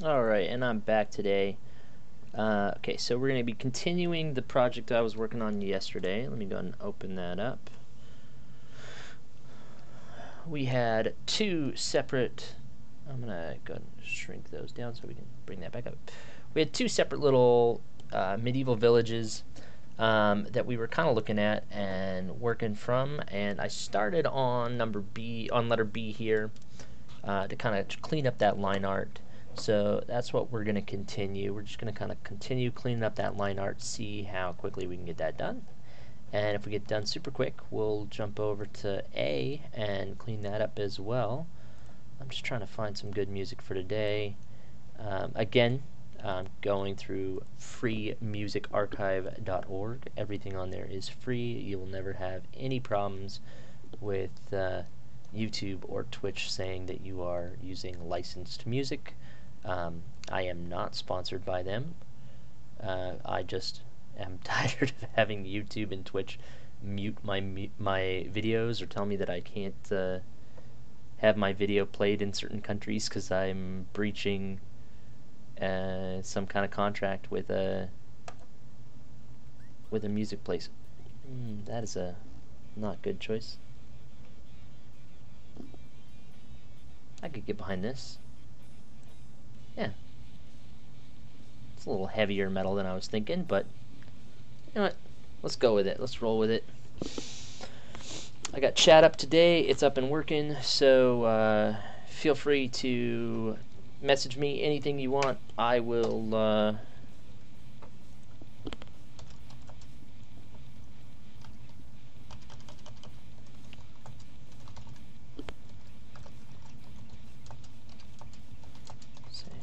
Alright, and I'm back today. Okay, so we're going to be continuing the project I was working on yesterday. Let me go ahead and open that up. We had two separate... I'm going to go ahead and shrink those down so we can bring that back up. We had two separate little medieval villages that we were kind of looking at and working from, and I started on letter B here to kind of clean up that line art. So that's what we're going to continue. We're just going to kind of continue cleaning up that line art, see how quickly we can get that done. And if we get done super quick, we'll jump over to A and clean that up as well. I'm just trying to find some good music for today. Again, going through freemusicarchive.org. Everything on there is free. You will never have any problems with YouTube or Twitch saying that you are using licensed music. I am not sponsored by them. I just am tired of having YouTube and Twitch mute my videos or tell me that I can't have my video played in certain countries because I'm breaching some kind of contract with a music place. That is a not good choice. I could get behind this. Yeah. It's a little heavier metal than I was thinking, but you know what? Let's go with it. Let's roll with it. I got chat up today. It's up and working, so feel free to message me anything you want. I will say hi.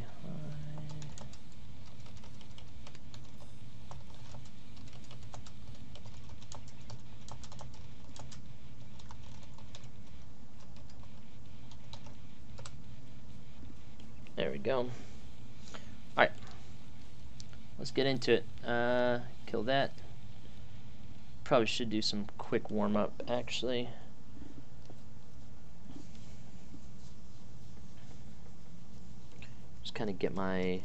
There we go. Alright. Let's get into it. Kill that. Probably should do some quick warm-up, actually. Just kind of get my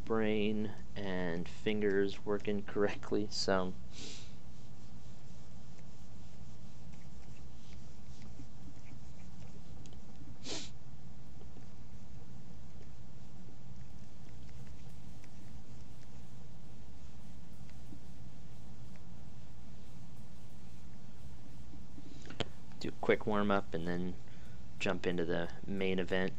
brain and fingers working correctly, so... do a quick warm-up and then jump into the main event.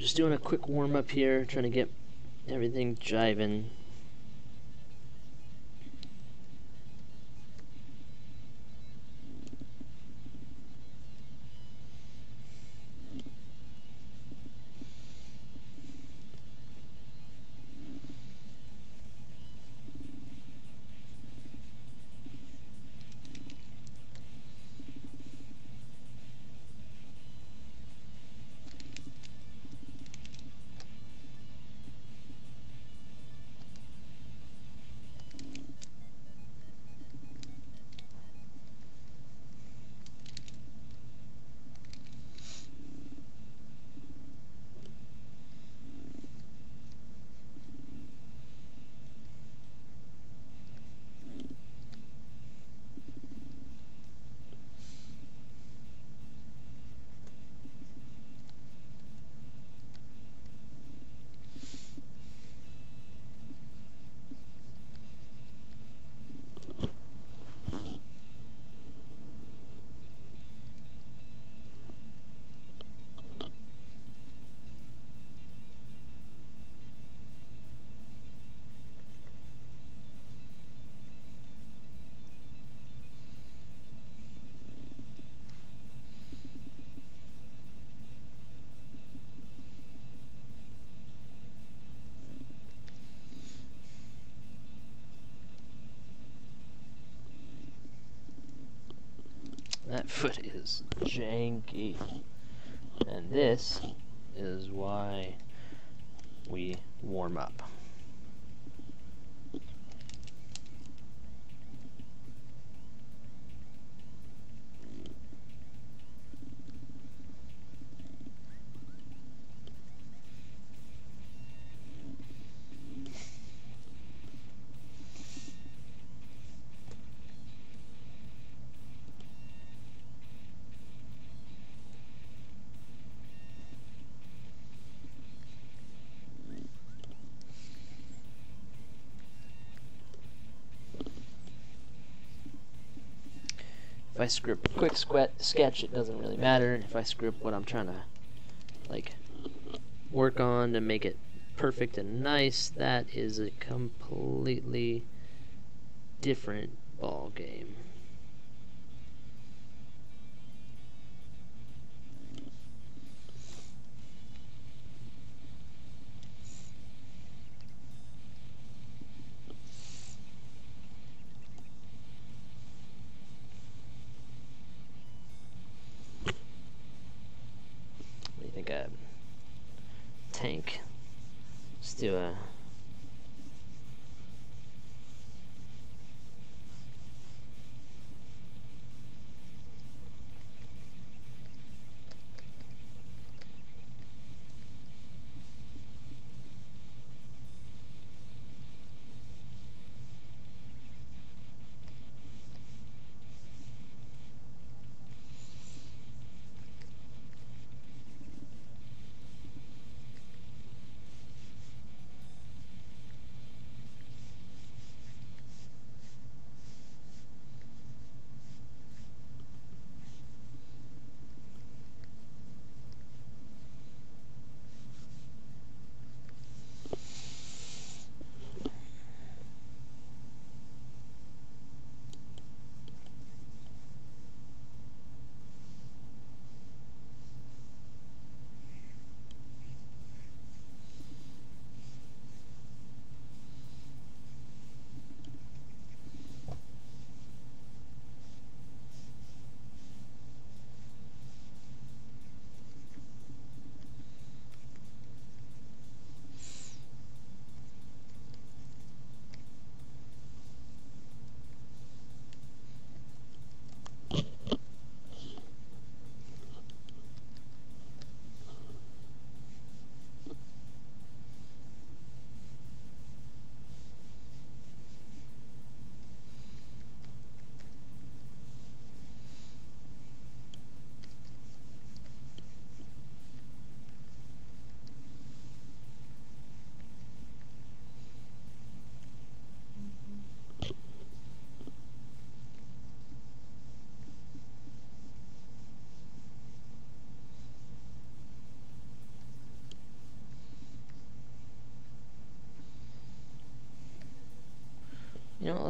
just doing a quick warm-up here, trying to get everything jiving. That foot is janky. And this is why we warm up. If I script quick sketch, it doesn't really matter. If I script what I'm trying to like work on to make it perfect and nice, that is a completely different ball game. A tank. Let's do a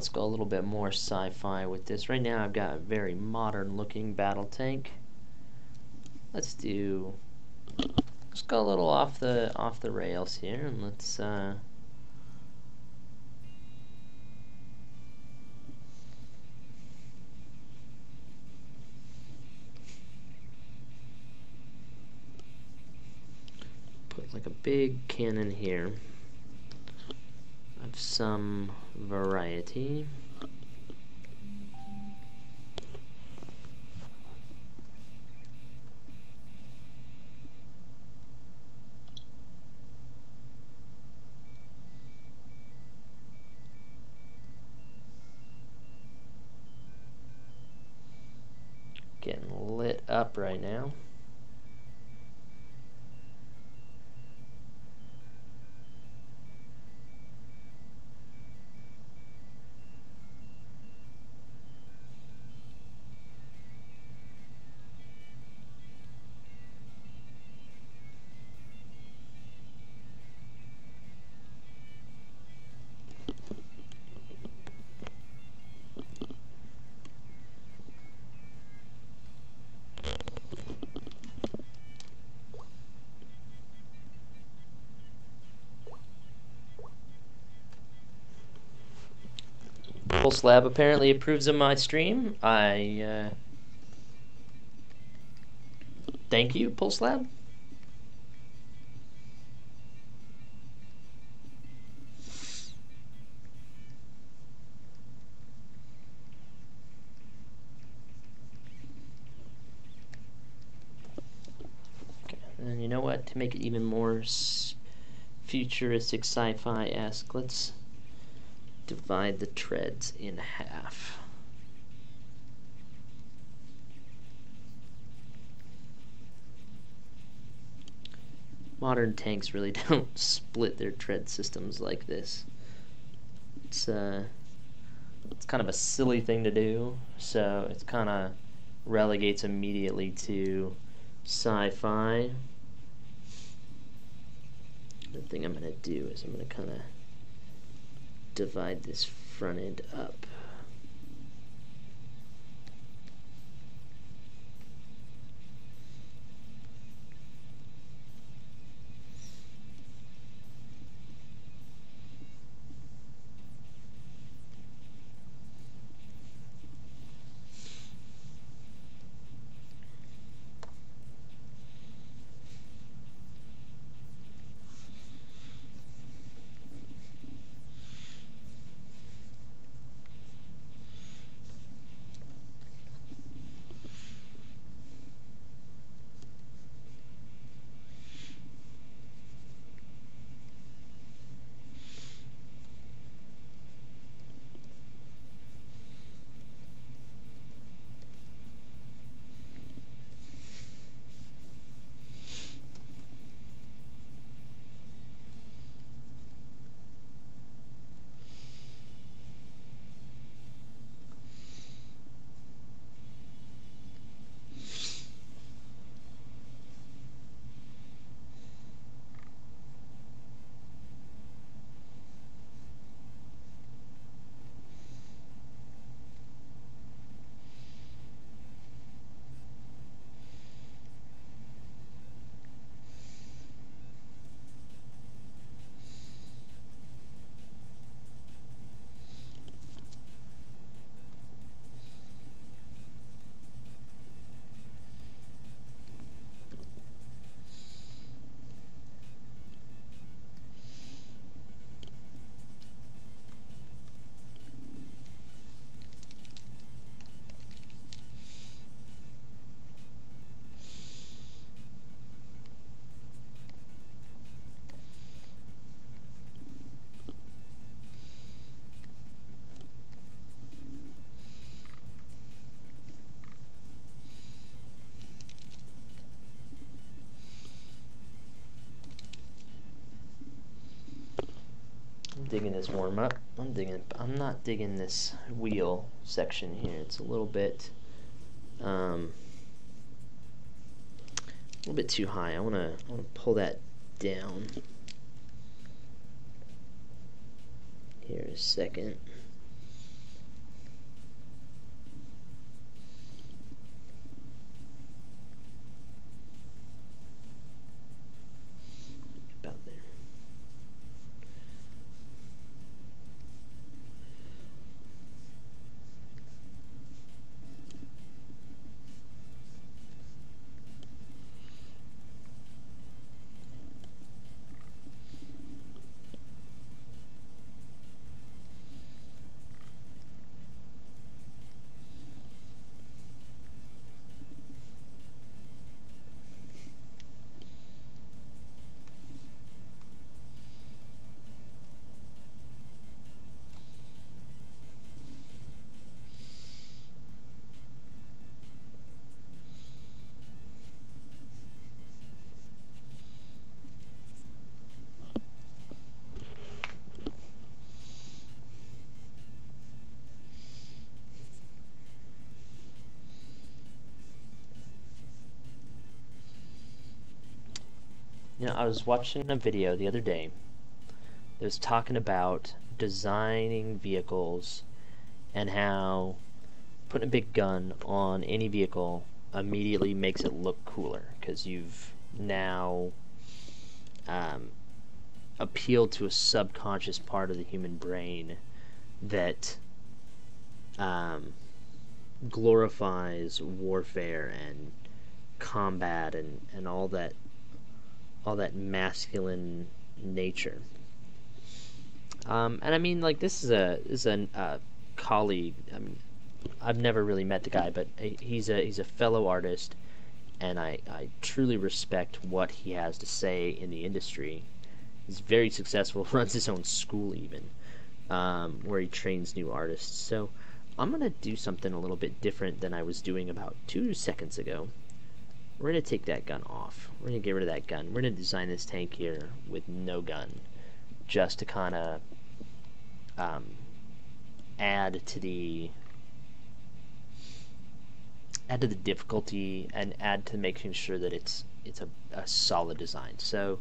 let's go a little bit more sci-fi with this. Right now I've got a very modern looking battle tank. Let's go a little off the rails here, and let's put like a big cannon here of some variety. Getting lit up right now. Pulse Lab apparently approves of my stream. I thank you, Pulse Lab. Okay, and you know what? To make it even more futuristic, sci-fi-esque, let's divide the treads in half. Modern tanks really don't split their tread systems like this. It's kind of a silly thing to do, so it kind of relegates immediately to sci-fi. The thing I'm going to do is I'm going to kind of divide this front end up. Digging this warm up. I'm not digging this wheel section here. It's a little bit too high. I wanna pull that down here in a second. You know, I was watching a video the other day that was talking about designing vehicles and how putting a big gun on any vehicle immediately makes it look cooler because you've now appealed to a subconscious part of the human brain that glorifies warfare and combat and all that masculine nature. And I mean, like, this is a colleague. I mean, I've never really met the guy, but he's a fellow artist, and I truly respect what he has to say in the industry. He's very successful, runs his own school even, where he trains new artists. So I'm gonna do something a little bit different than I was doing about 2 seconds ago. We're going to take that gun off. We're going to get rid of that gun. We're going to design this tank here with no gun, just to kind of add to the difficulty and add to making sure that it's a solid design. So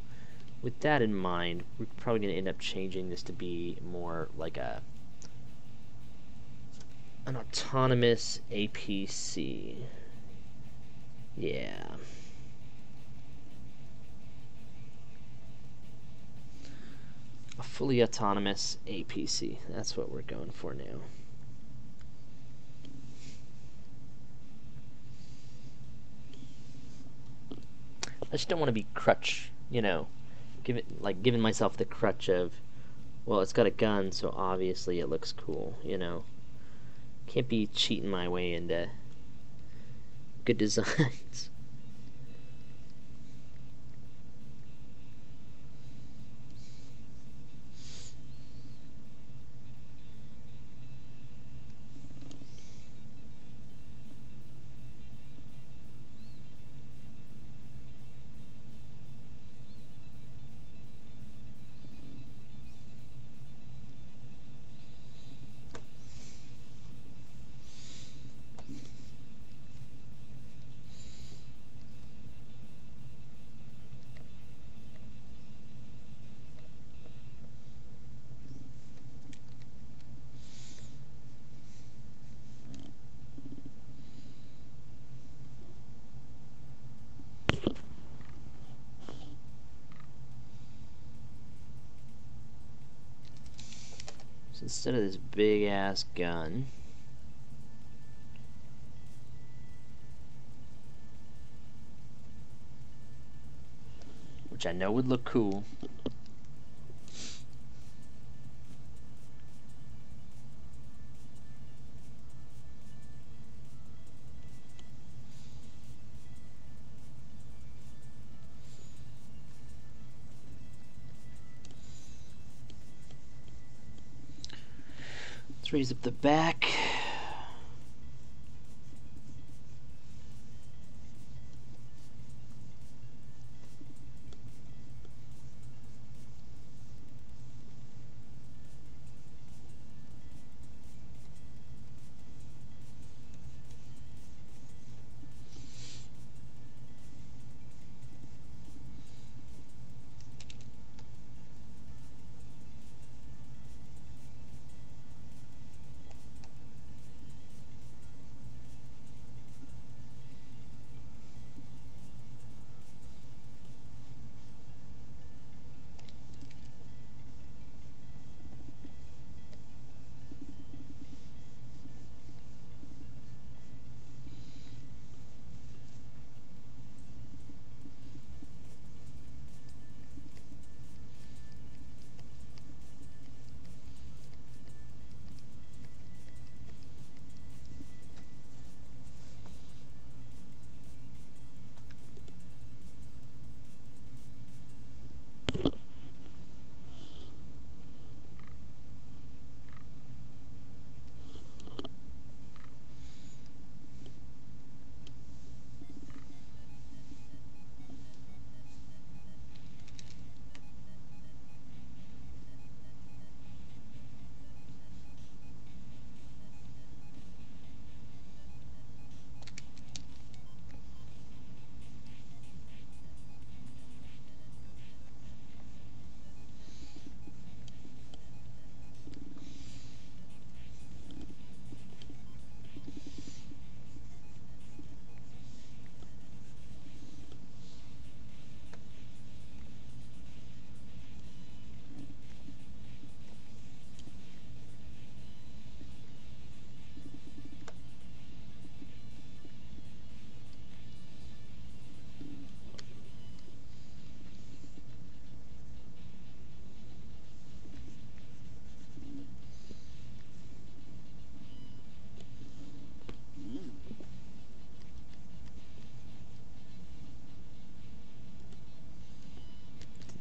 with that in mind, we're probably going to end up changing this to be more like an autonomous APC. Yeah. A fully autonomous APC. That's what we're going for now. I just don't want to be crutch, you know, giving myself the crutch of, well, it's got a gun, so obviously it looks cool, you know. Can't be cheating my way into good designs. So instead of this big ass gun, which I know would look cool, let's raise up the back.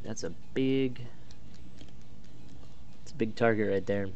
That's a big... It's a big target right there.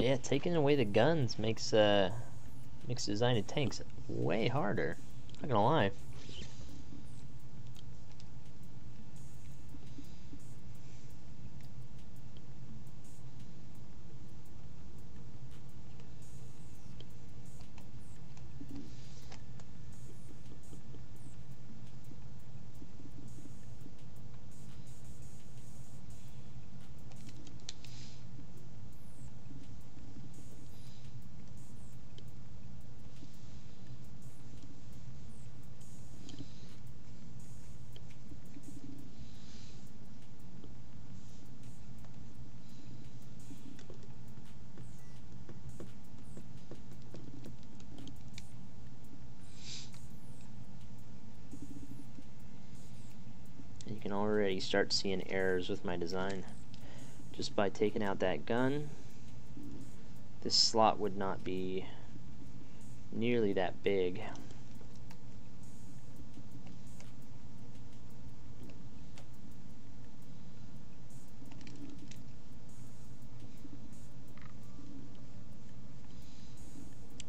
Yeah, taking away the guns makes designing tanks way harder. Not gonna lie. You can already start seeing errors with my design. Just by taking out that gun, this slot would not be nearly that big.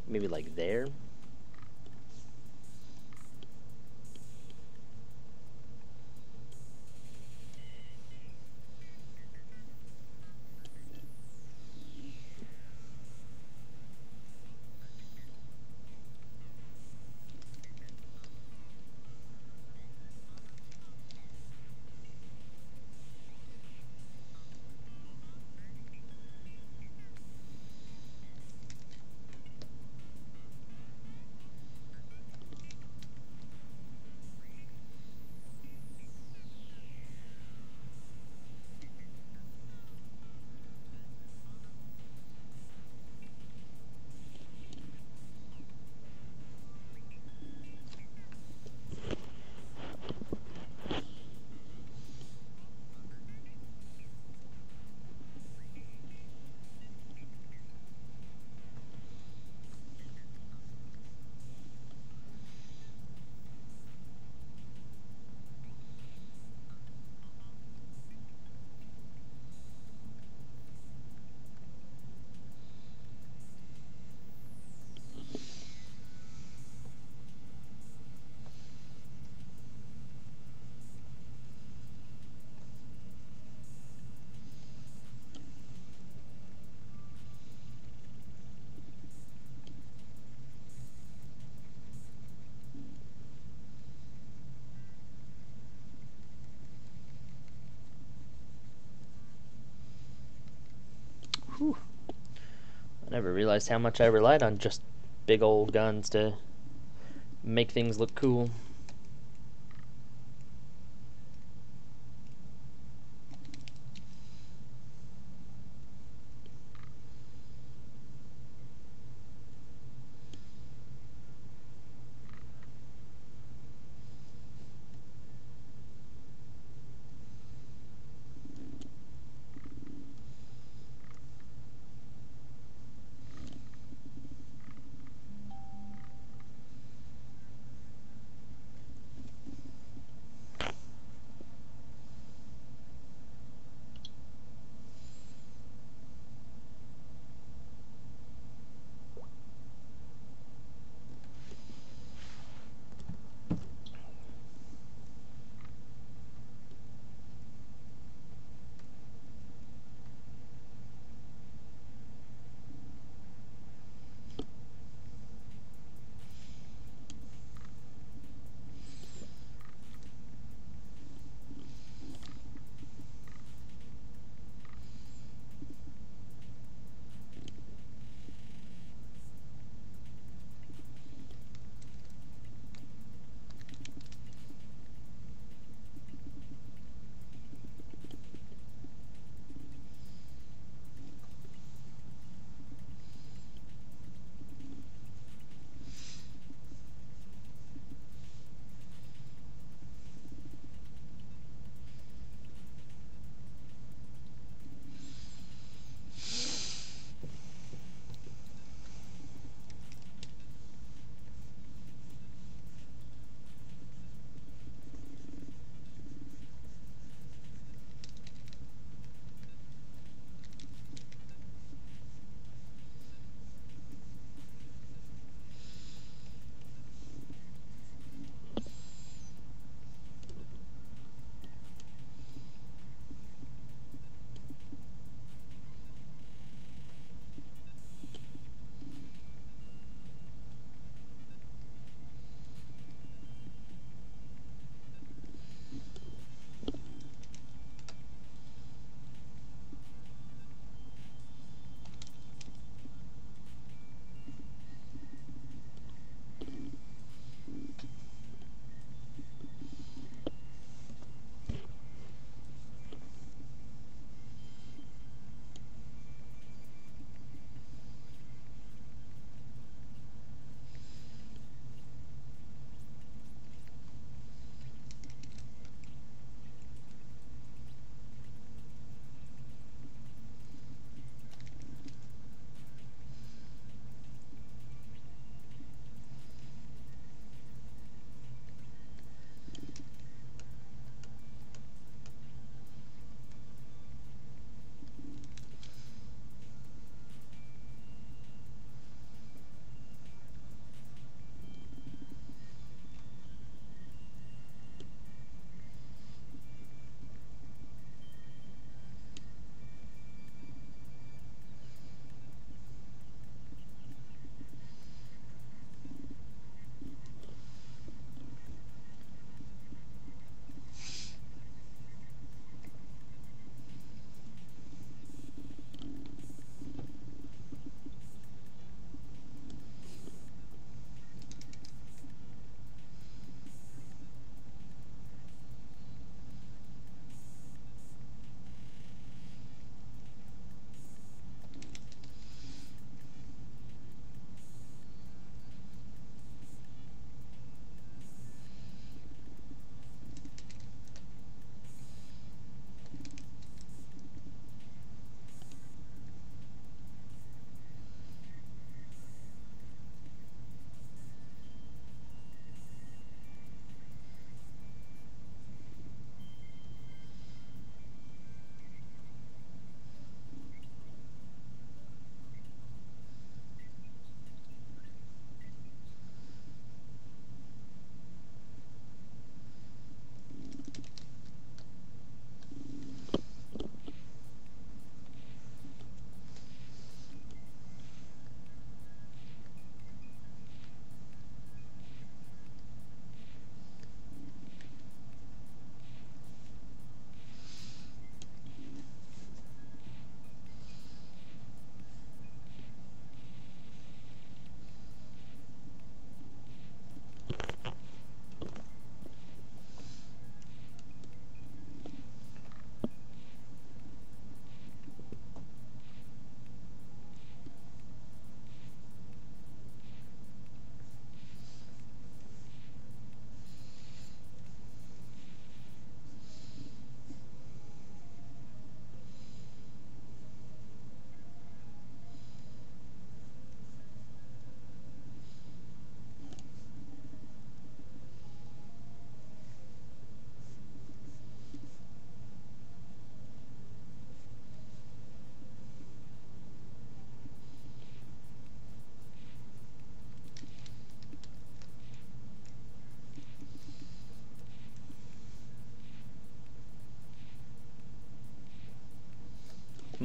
Maybe like there. Whew. I never realized how much I relied on just big old guns to make things look cool.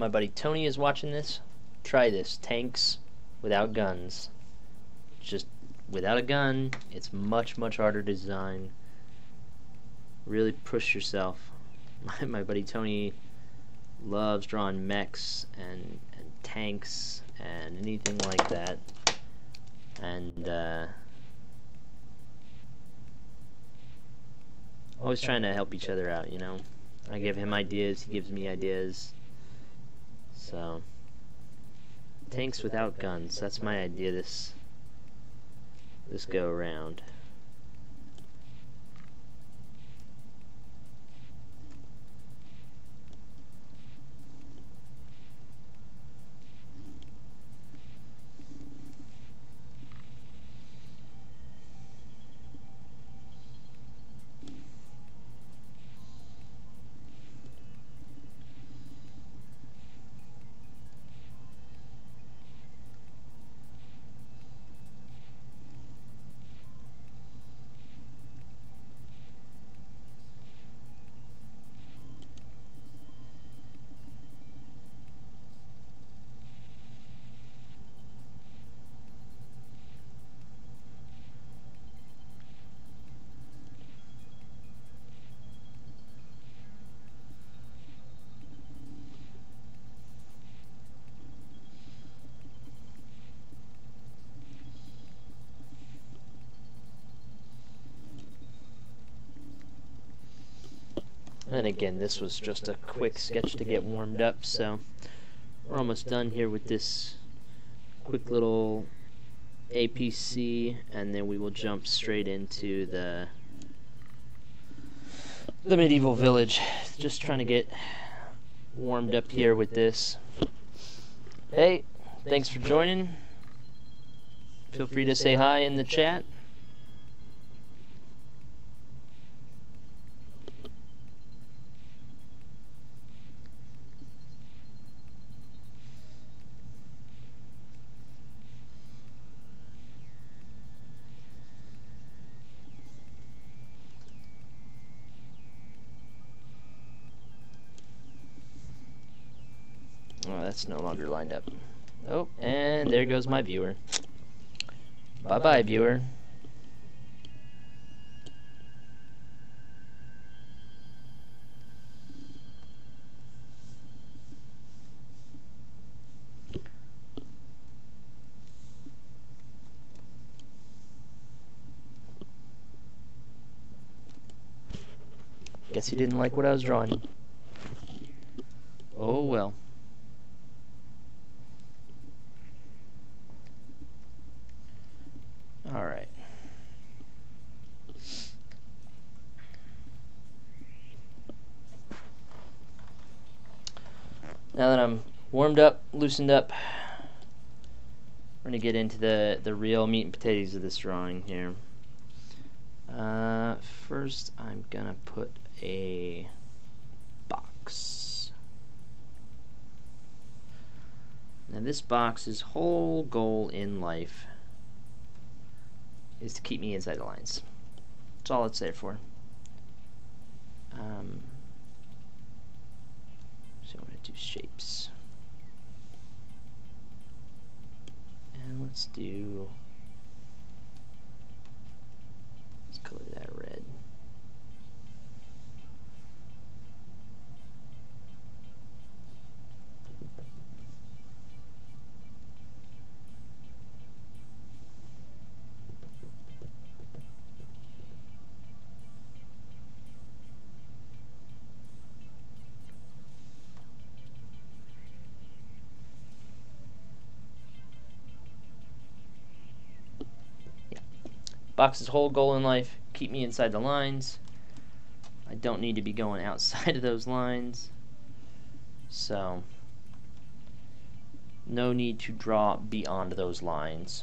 my buddy Tony is watching this, try this. Tanks without guns. Just without a gun, it's much, much harder to design. Really push yourself. My buddy Tony loves drawing mechs and tanks and anything like that. And always trying to help each other out, you know. I give him ideas, he gives me ideas. So, tanks without guns, that's my idea this go around. And again, this was just a quick sketch to get warmed up, so we're almost done here with this quick little APC, and then we will jump straight into the medieval village. Just trying to get warmed up here with this. Hey, thanks for joining. Feel free to say hi in the chat. Oh, that's no longer lined up. Oh, and there goes my viewer. Bye-bye, viewer. Guess he didn't like what I was drawing. Oh well. Alright. Now that I'm warmed up, loosened up, we're going to get into the real meat and potatoes of this drawing here. First, I'm going to put a box. Now this box's whole goal in life is to keep me inside the lines. That's all it's there for. So I'm going to do shapes. And let's color that red. Box's whole goal in life, keep me inside the lines. I don't need to be going outside of those lines. So, no need to draw beyond those lines.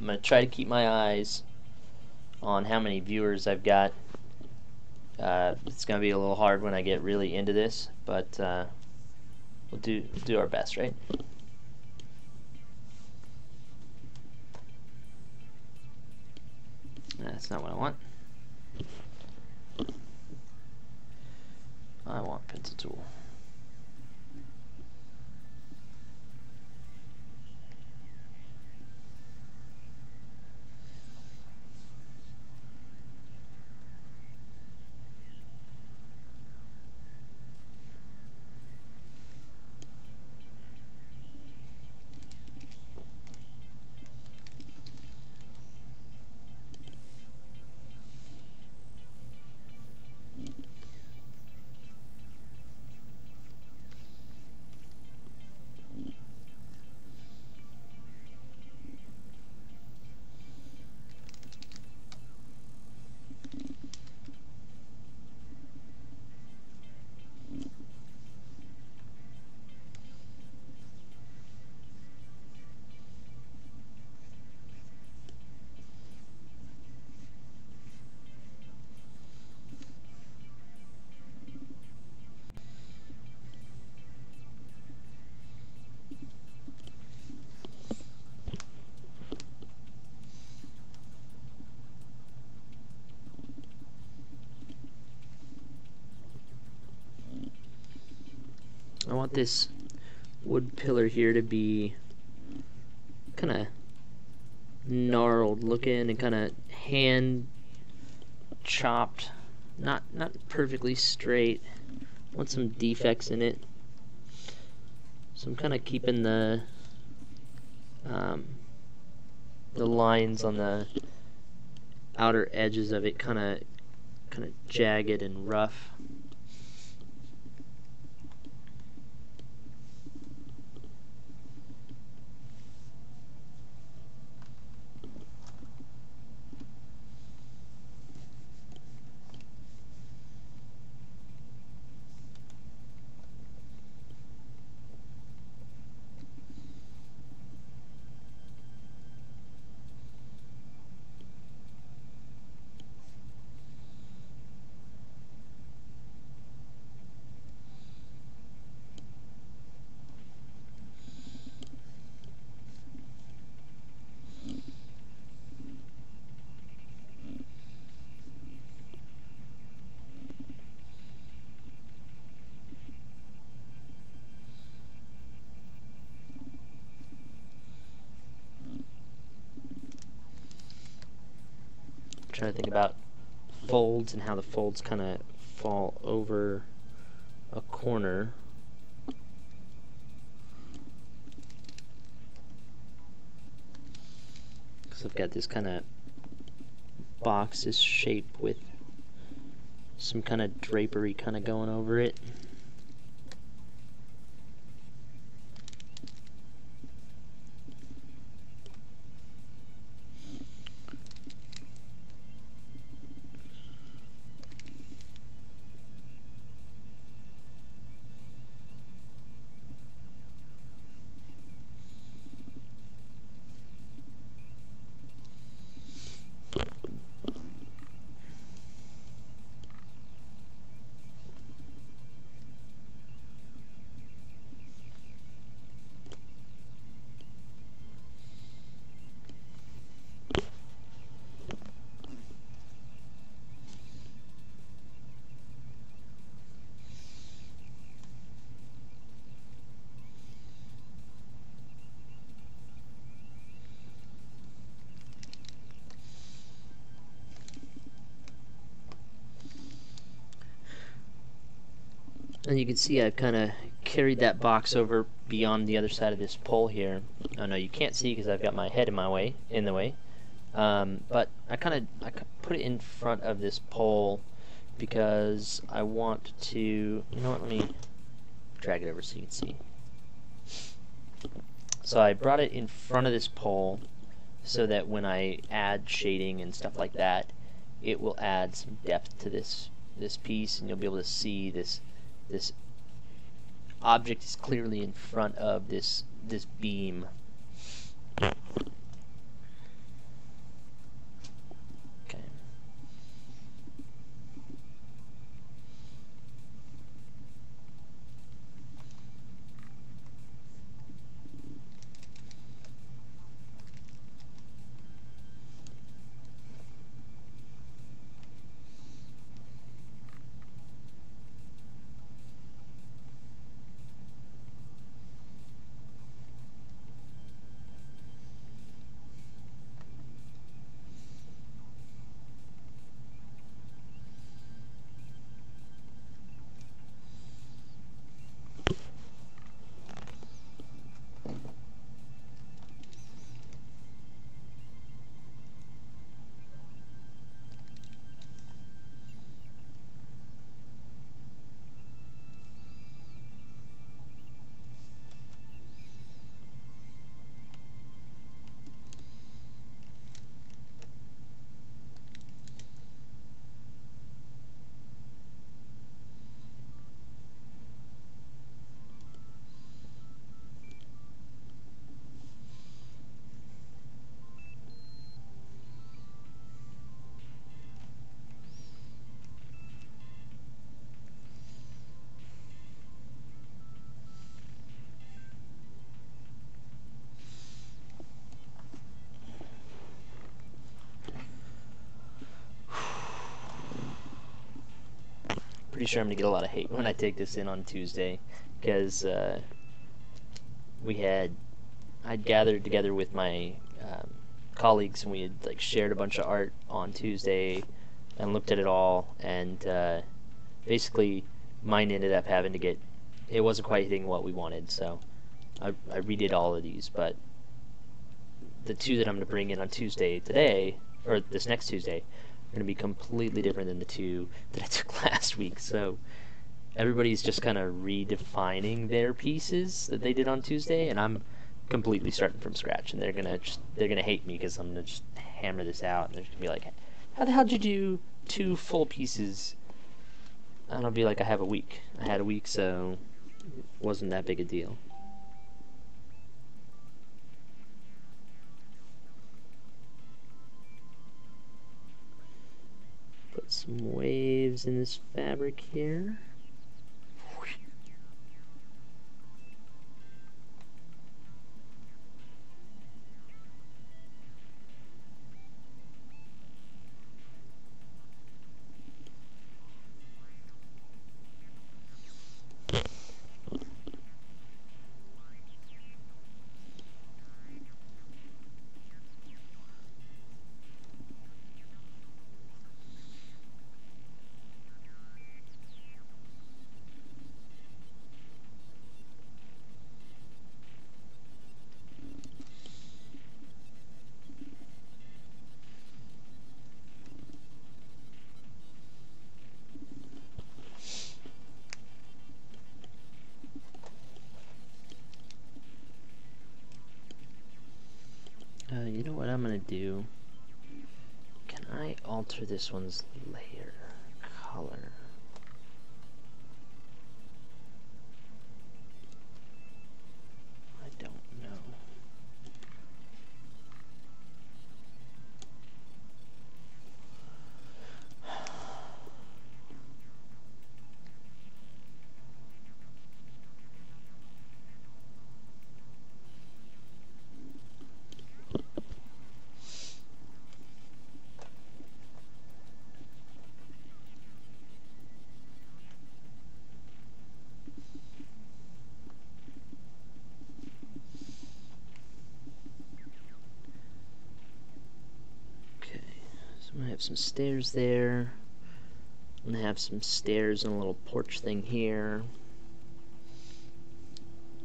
I'm going to try to keep my eyes on how many viewers I've got. It's going to be a little hard when I get really into this, but we'll do our best, right? That's not what I want. I want pencil tool. I want this wood pillar here to be kind of gnarled looking and kind of hand chopped, not perfectly straight. I want some defects in it, so I'm kind of keeping the lines on the outer edges of it kind of jagged and rough. Trying to think about folds and how the folds kind of fall over a corner. Because I've got this kind of box-ish shape with some kind of drapery kind of going over it. And you can see I've kind of carried that box over beyond the other side of this pole here. Oh no, you can't see because I've got my head in the way. But I put it in front of this pole because I want to. You know what? Let me drag it over so you can see. So I brought it in front of this pole so that when I add shading and stuff like that, it will add some depth to this piece, and you'll be able to see this object is clearly in front of this beam. Okay. pretty sure I'm gonna get a lot of hate when I take this in on Tuesday, because I'd gathered together with my colleagues, and we had like shared a bunch of art on Tuesday and looked at it all, and basically mine ended up having to get, it wasn't quite hitting what we wanted, so I redid all of these. But the two that I'm going to bring in on Tuesday today, or this next Tuesday, are going to be completely different than the two that I took last week. So everybody's just kind of redefining their pieces that they did on Tuesday, and I'm completely starting from scratch. And they're gonna hate me because I'm gonna just hammer this out, and they're gonna be like, "How the hell did you do 2 full pieces?" And I'll be like, "I have a week. I had a week, so it wasn't that big a deal." Put some waves in this fabric here. You know what I'm gonna do? Can I alter this one's layer color? I don't know. I'm gonna have some stairs there. I'm gonna have some stairs and a little porch thing here.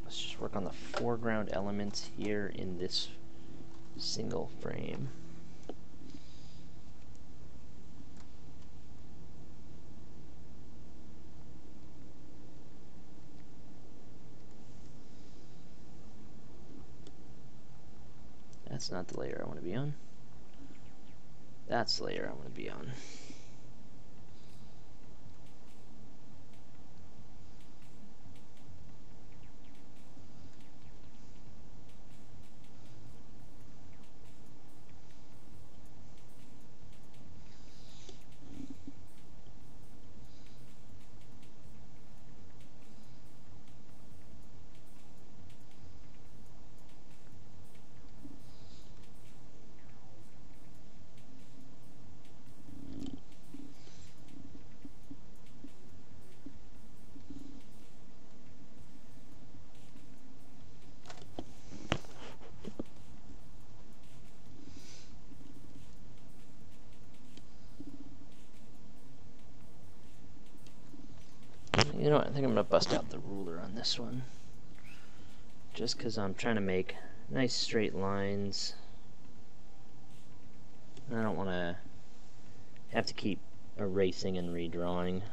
Let's just work on the foreground elements here in this single frame. That's not the layer I want to be on. That's the layer I want to be on. You know what, I think I'm going to bust out the ruler on this one. Just because I'm trying to make nice straight lines. I don't want to have to keep erasing and redrawing.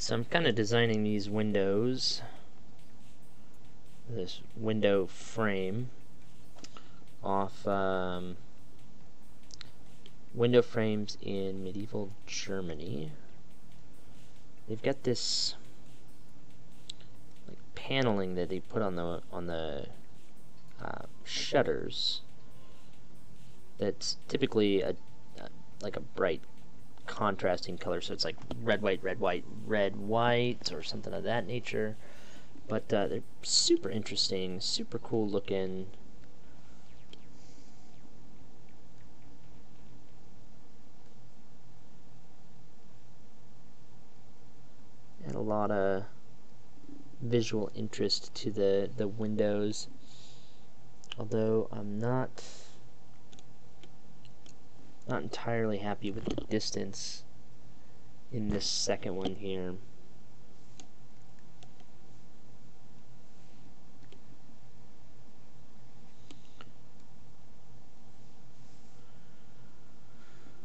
So I'm kind of designing these windows, this window frame, off window frames in medieval Germany. They've got this like paneling that they put on the shutters. That's typically like a bright contrasting color, so it's like red, white, red, white, red, white, or something of that nature. But they're super interesting, super cool looking. And a lot of visual interest to the windows. Although I'm not entirely happy with the distance in this second one here.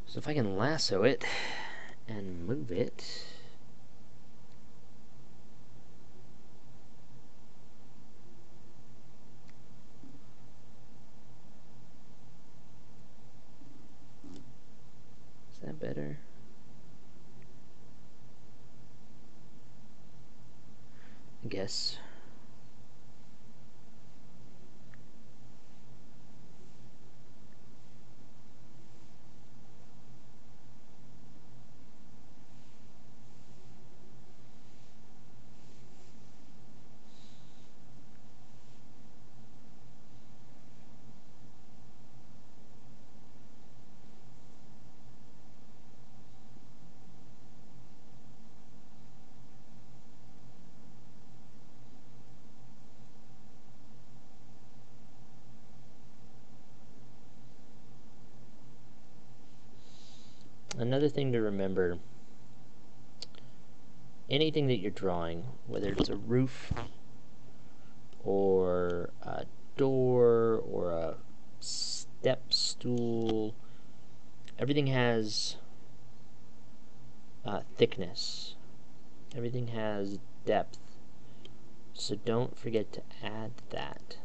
So if I can lasso it and move it, is that better? I guess. Another thing to remember, anything that you're drawing, whether it's a roof or a door or a step stool, everything has thickness. Everything has depth. So don't forget to add that.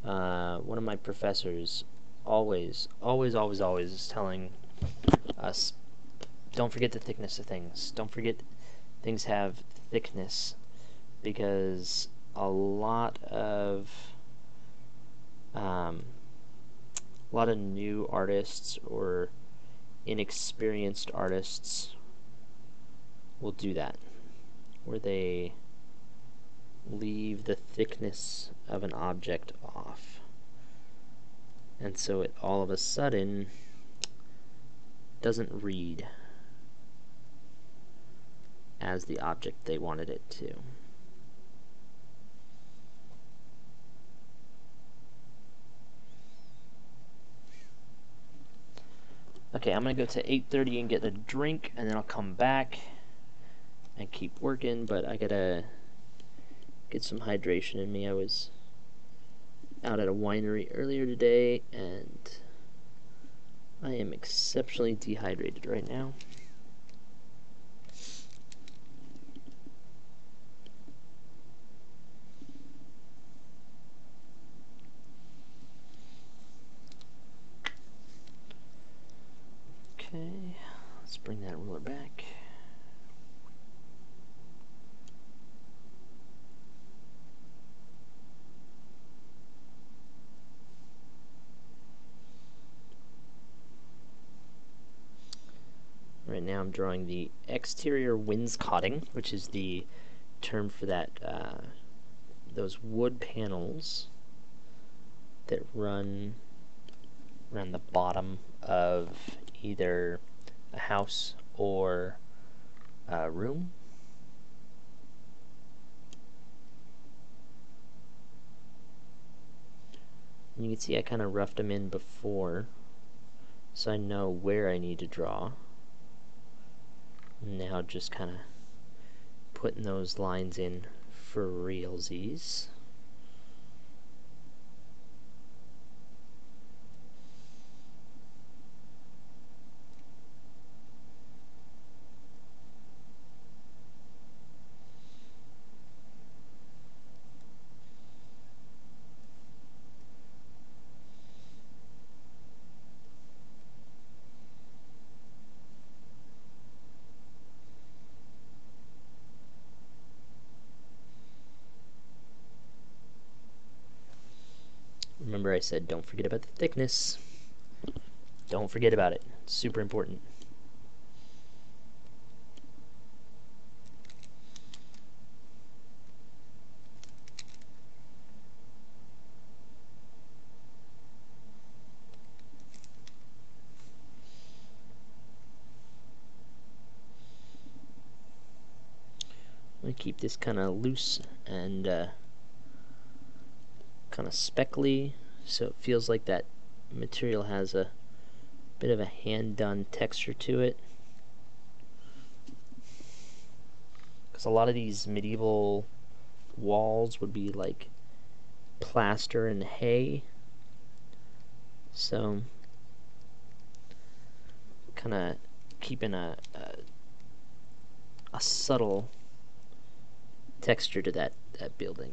One of my professors always is telling us, don't forget the thickness of things. Don't forget things have thickness, because a lot of new artists or inexperienced artists will do that, where they leave the thickness of an object off, and so it all of a sudden doesn't read as the object they wanted it to. Okay, I'm gonna go to 8:30 and get a drink, and then I'll come back and keep working, but I gotta get some hydration in me. I was out at a winery earlier today, and I am exceptionally dehydrated right now. Okay, let's bring that ruler back. Right now I'm drawing the exterior wainscoting, which is the term for that, those wood panels that run around the bottom of either a house or a room. And you can see I kind of roughed them in before, so I know where I need to draw. Now just kind of putting those lines in for realsies. Remember I said don't forget about the thickness. Don't forget about it. It's super important. I'm going to keep this kind of loose and kind of speckly, so it feels like that material has a bit of a hand-done texture to it. Because a lot of these medieval walls would be like plaster and hay, so kind of keeping a subtle texture to that building.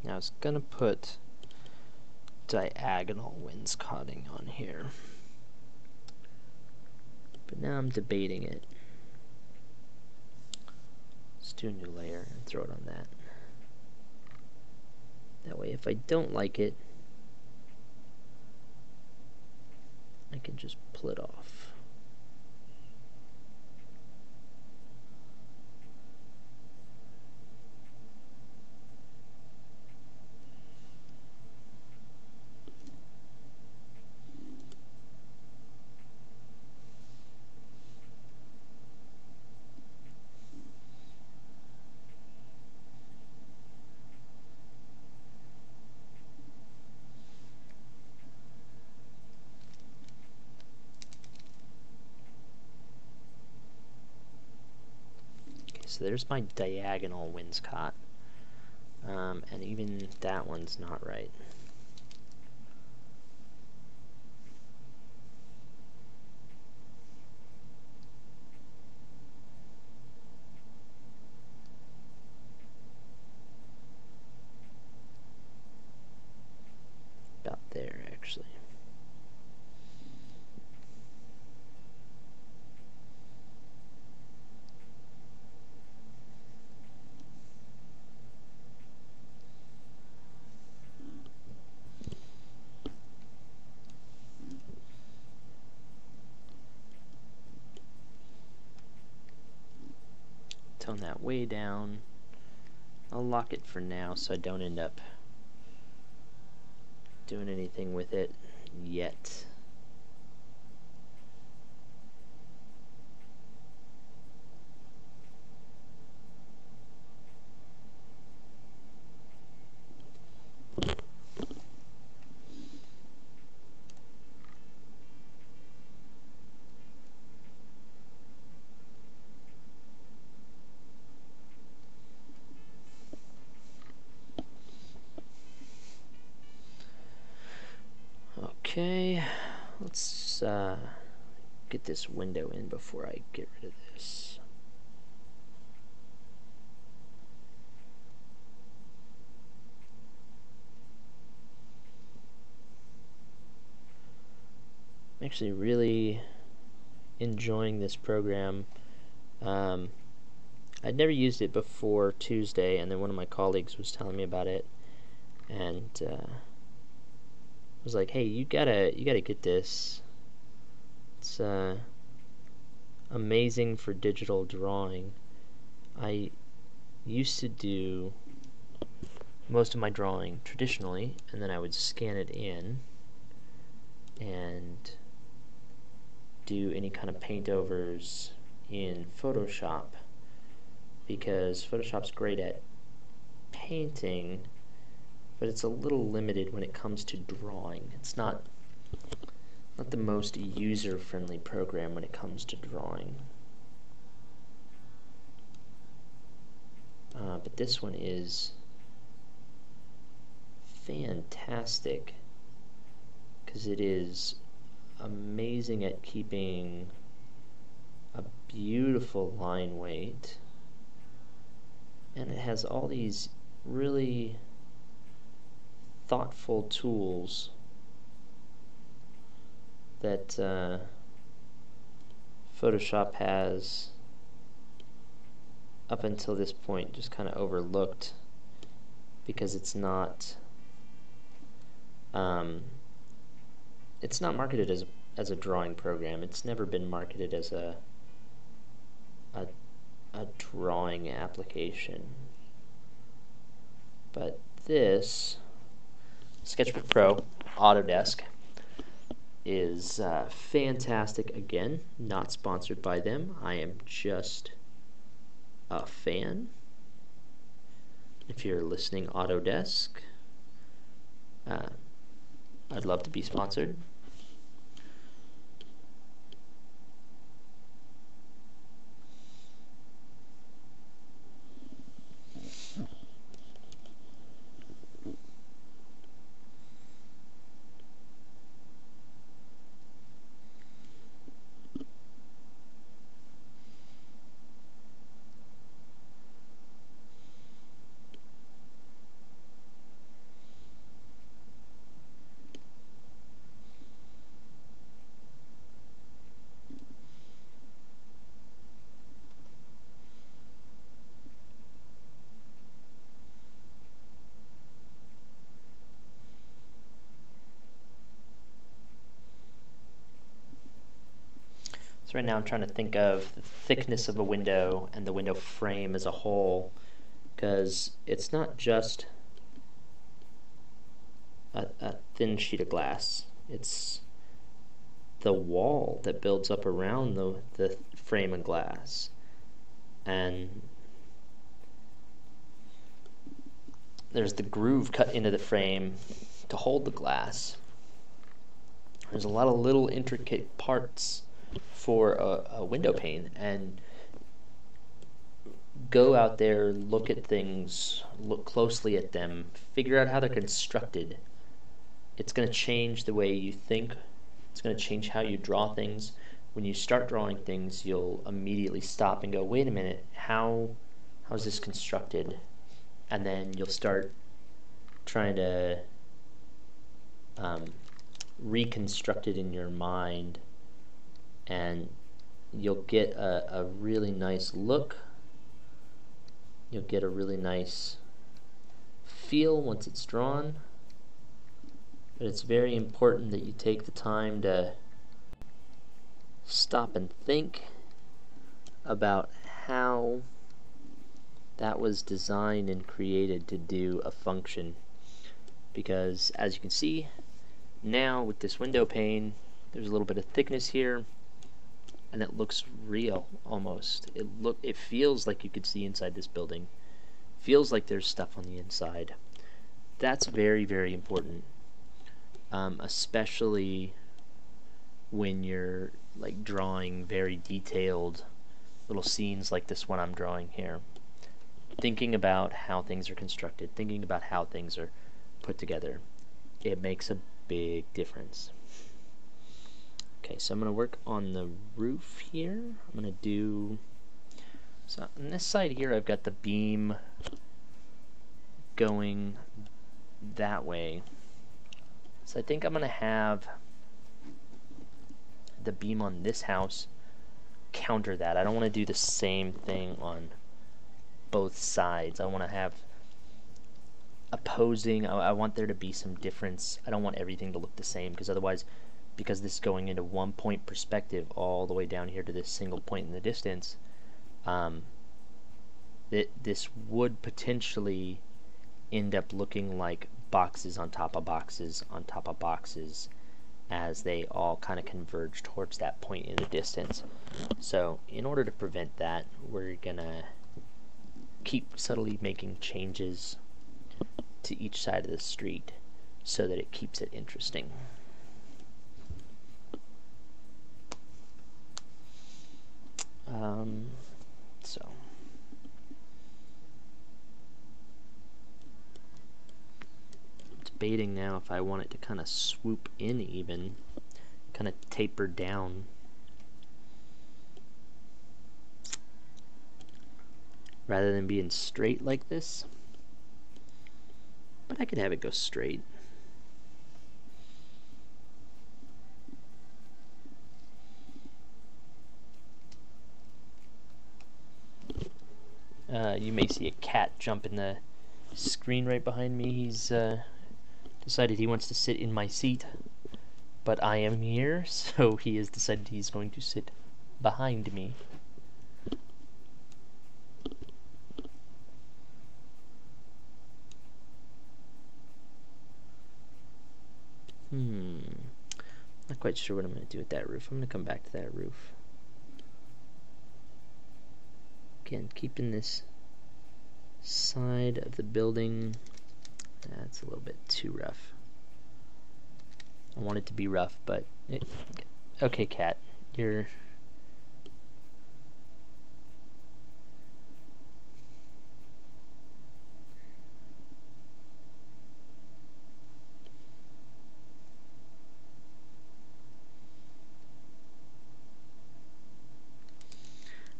Now I was gonna put diagonal wainscoting on here, but now I'm debating it. Let's do a new layer and throw it on that. That way, if I don't like it, I can just pull it off. So there's my diagonal wainscot, and even that one's not right. About there, actually. Tone that way down. I'll lock it for now so I don't end up doing anything with it yet. Okay, let's get this window in before I get rid of this. I'm actually really enjoying this program. I'd never used it before Tuesday, and then one of my colleagues was telling me about it, and was like, "Hey, you gotta get this. It's amazing for digital drawing." I used to do most of my drawing traditionally, and then I would scan it in and do any kind of paint overs in Photoshop, because Photoshop's great at painting, but it's a little limited when it comes to drawing. It's not the most user-friendly program when it comes to drawing. But this one is fantastic because it is amazing at keeping beautiful line weight, and it has all these really thoughtful tools that Photoshop has up until this point just kind of overlooked, because it's not marketed as a drawing program. It's never been marketed as a drawing application. But this Sketchbook Pro Autodesk is fantastic. Again, not sponsored by them. I am just a fan. If you're listening, Autodesk, I'd love to be sponsored. So right now I'm trying to think of the thickness of a window and the window frame as a whole, because it's not just a thin sheet of glass. It's the wall that builds up around the frame of glass. And there's the groove cut into the frame to hold the glass. There's a lot of little intricate parts for a window pane, and go out there, look at things, look closely at them, figure out how they're constructed. It's going to change the way you think. It's going to change how you draw things. When you start drawing things, you'll immediately stop and go, wait a minute, how is this constructed? And then you'll start trying to reconstruct it in your mind, and you'll get a really nice look. You'll get a really nice feel once it's drawn. But it's very important that you take the time to stop and think about how that was designed and created to do a function. Because as you can see now with this window pane, there's a little bit of thickness here, and it looks real almost. It feels like you could see inside this building. Feels like there's stuff on the inside. That's very, very important, especially when you're like drawing very detailed little scenes like this one I'm drawing here. Thinking about how things are constructed, thinking about how things are put together, it makes a big difference. Okay, so I'm going to work on the roof here. I'm going to do, so on this side here I've got the beam going that way. So I think I'm going to have the beam on this house counter that. I don't want to do the same thing on both sides. I want to have opposing, I want there to be some difference. I don't want everything to look the same, because otherwise, because this is going into 1 point perspective all the way down here to this single point in the distance, this would potentially end up looking like boxes on top of boxes on top of boxes as they all kind of converge towards that point in the distance. So in order to prevent that, we're gonna keep subtly making changes to each side of the street so that it keeps it interesting. So debating now if I want it to kind of swoop in even, kind of taper down. rather than being straight like this. But I could have it go straight. You may see a cat jump in the screen right behind me. He's decided he wants to sit in my seat, but I am here, so he has decided he's going to sit behind me. Not quite sure what I'm going to do with that roof. I'm going to come back to that roof. Again, keeping this side of the building. That's a little bit too rough. I want it to be rough, but okay, cat, you're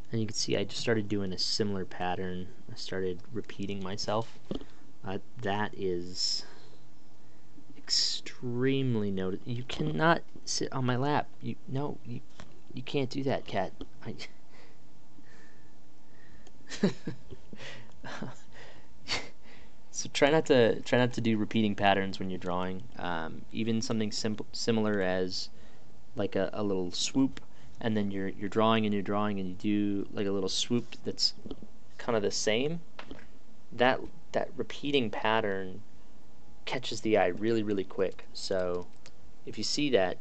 and you can see I just started doing a similar pattern. I started repeating myself. That is extremely noticeable. You cannot sit on my lap. You can't do that, cat. So try not to do repeating patterns when you're drawing. Even something similar as like a little swoop, and then you're drawing and you do like a little swoop that's kind of the same. That repeating pattern catches the eye really, really quick. So if you see that,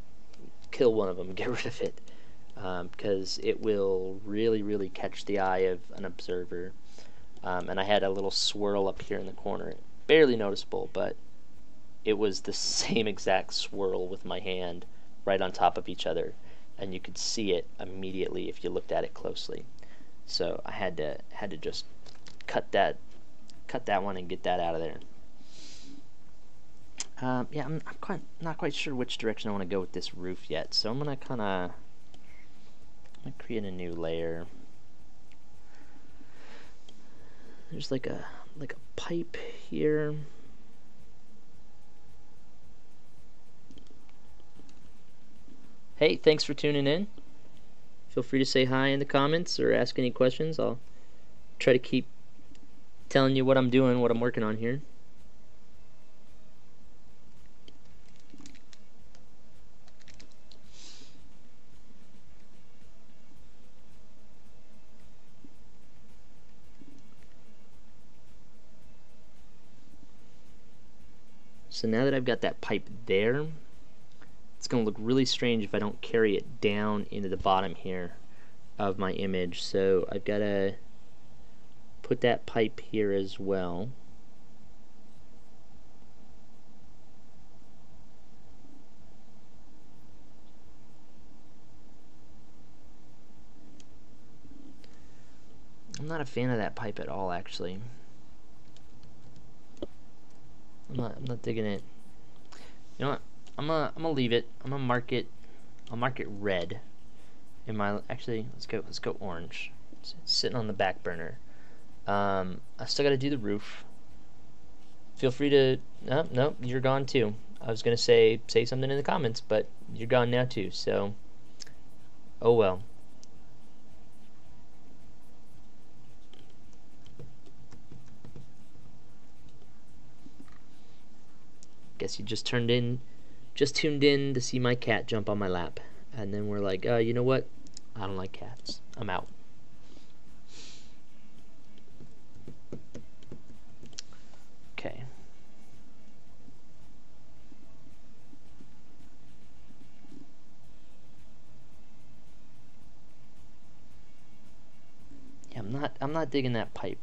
kill one of them, get rid of it, because it will really, really catch the eye of an observer. And I had a little swirl up here in the corner, barely noticeable, but it was the same exact swirl with my hand right on top of each other, and you could see it immediately if you looked at it closely. So I had to just cut that one and get that out of there. Yeah, I'm not quite sure which direction I want to go with this roof yet, so I'm gonna create a new layer. There's like a pipe here. Hey, thanks for tuning in. Feel free to say hi in the comments or ask any questions. I'll try to keep telling you what I'm doing, what I'm working on here. So now that I've got that pipe there, it's going to look really strange if I don't carry it down into the bottom here of my image. So I've got to put that pipe here as well. I'm not a fan of that pipe at all, actually. I'm not digging it. You know what? I'm gonna leave it. I'm gonna mark it. I'll mark it red. In my actually, let's go orange. It's sitting on the back burner. I still got to do the roof. Feel free to. No, you're gone too. I was gonna say something in the comments, but you're gone now too. So, oh well. Guess you just tuned in to see my cat jump on my lap, and then we're like, you know what? I don't like cats. I'm out. Okay. Yeah, I'm not digging that pipe.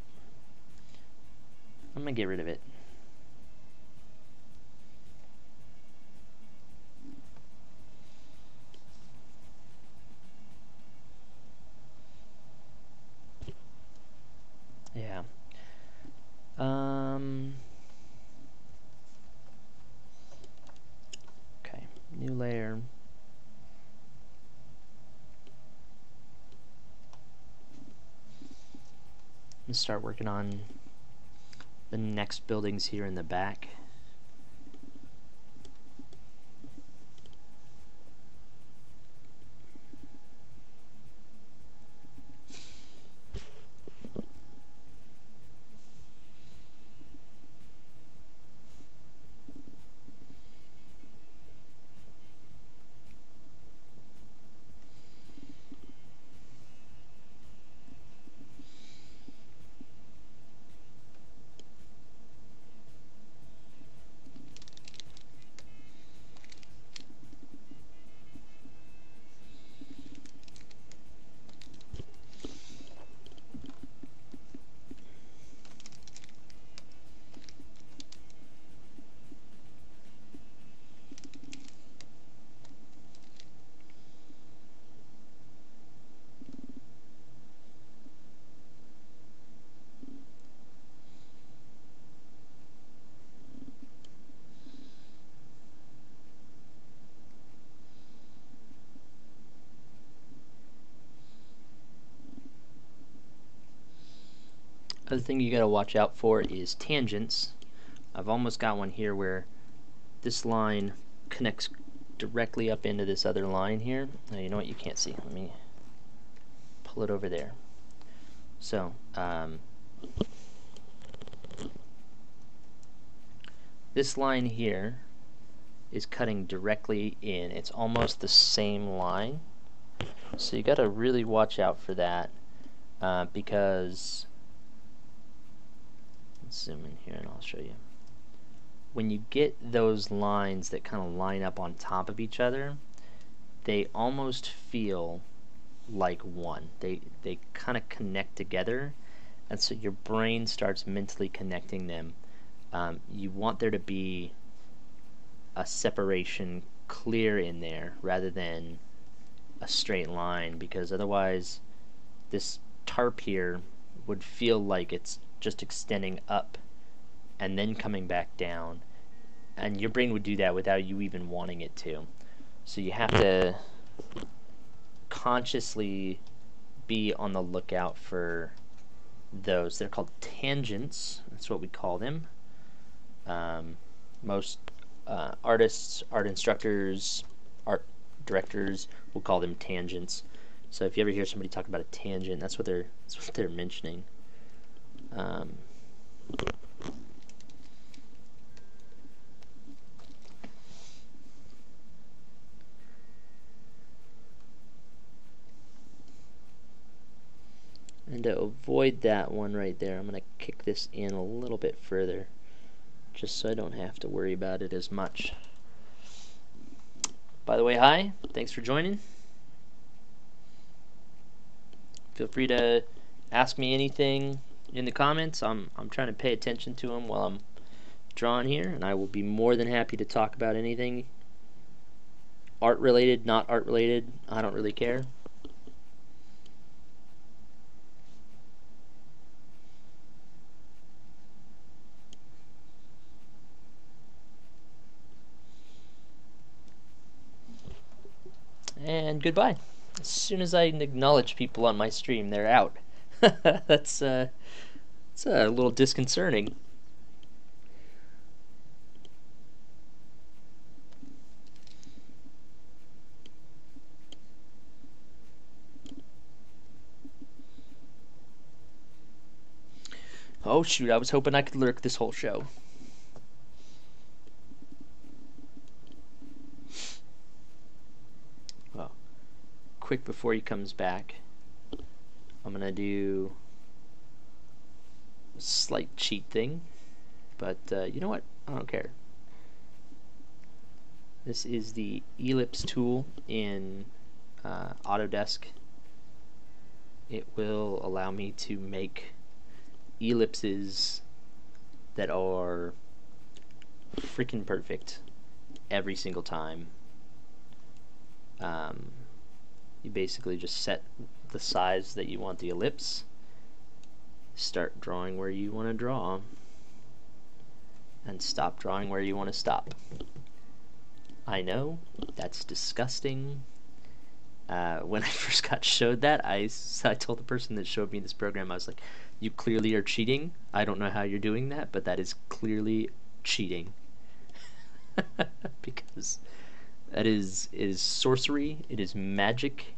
I'm gonna get rid of it. Yeah. Okay, new layer. and start working on the next buildings here in the back. Other thing you gotta watch out for is tangents. I've almost got one here where this line connects directly up into this other line here. Now, you know what, you can't see. Let me pull it over there. So, this line here is cutting directly in. It's almost the same line. So you gotta really watch out for that because, let's zoom in here and I'll show you. When you get those lines that kind of line up on top of each other, they almost feel like one. They kind of connect together, and so your brain starts mentally connecting them. You want there to be a separation clear in there rather than a straight line, because otherwise this tarp here would feel like it's just extending up and then coming back down, and your brain would do that without you even wanting it to. So you have to consciously be on the lookout for those. They're called tangents. That's what we call them. Most artists, art instructors, art directors will call them tangents. So if you ever hear somebody talk about a tangent, that's what they're mentioning. And to avoid that one right there, I'm going to kick this in a little bit further, just so I don't have to worry about it as much. By the way, hi, thanks for joining. Feel free to ask me anything in the comments. I'm trying to pay attention to them while I'm drawing here, and I will be more than happy to talk about anything art related, not art related. I don't really care. And goodbye. As soon as I acknowledge people on my stream, they're out. That's it's a little disconcerting. Oh shoot, I was hoping I could lurk this whole show. Well, quick before he comes back, I'm gonna do a slight cheat thing, but you know what? I don't care. This is the ellipse tool in Autodesk. It will allow me to make ellipses that are freaking perfect every single time. You basically just set the size that you want the ellipse, start drawing where you want to draw, and stop drawing where you want to stop. I know, that's disgusting, when I first got showed that, I told the person that showed me this program, I was like, you clearly are cheating. I don't know how you're doing that, but that is clearly cheating. Because it is sorcery, it is magic.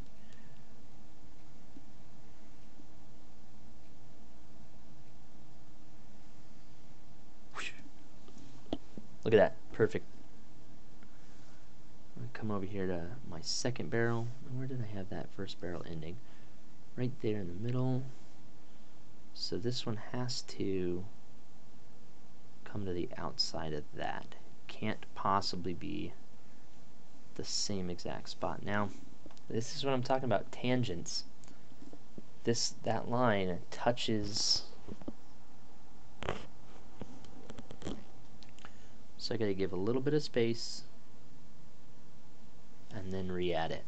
Look at that, perfect. I'm gonna come over here to my second barrel. Where did I have that first barrel ending? Right there in the middle. So this one has to come to the outside of that. Can't possibly be the same exact spot. Now, this is what I'm talking about, tangents. That line touches. So I gotta give a little bit of space and then re-add it.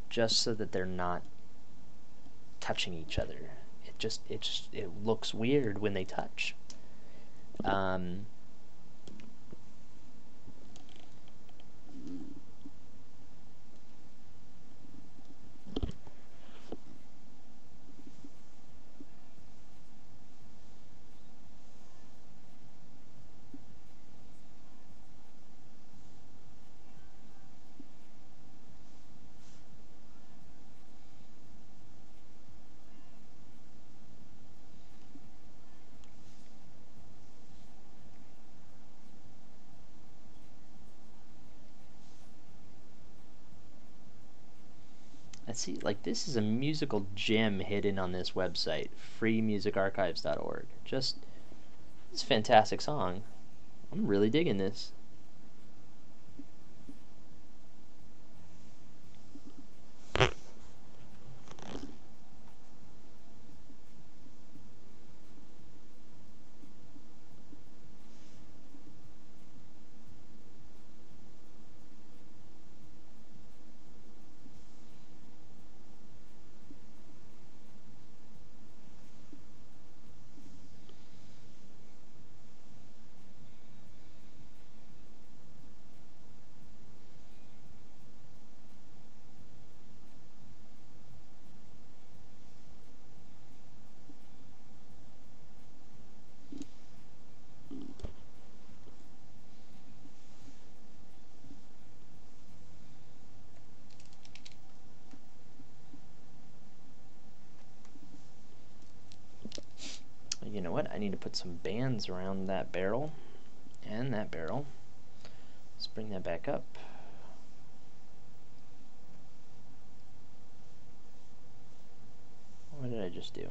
Just so that they're not touching each other. It looks weird when they touch. See, like, this is a musical gem hidden on this website, freemusicarchives.org. It's a fantastic song. I'm really digging this. You know what? I need to put some bands around that barrel and that barrel. Let's bring that back up. What did I just do?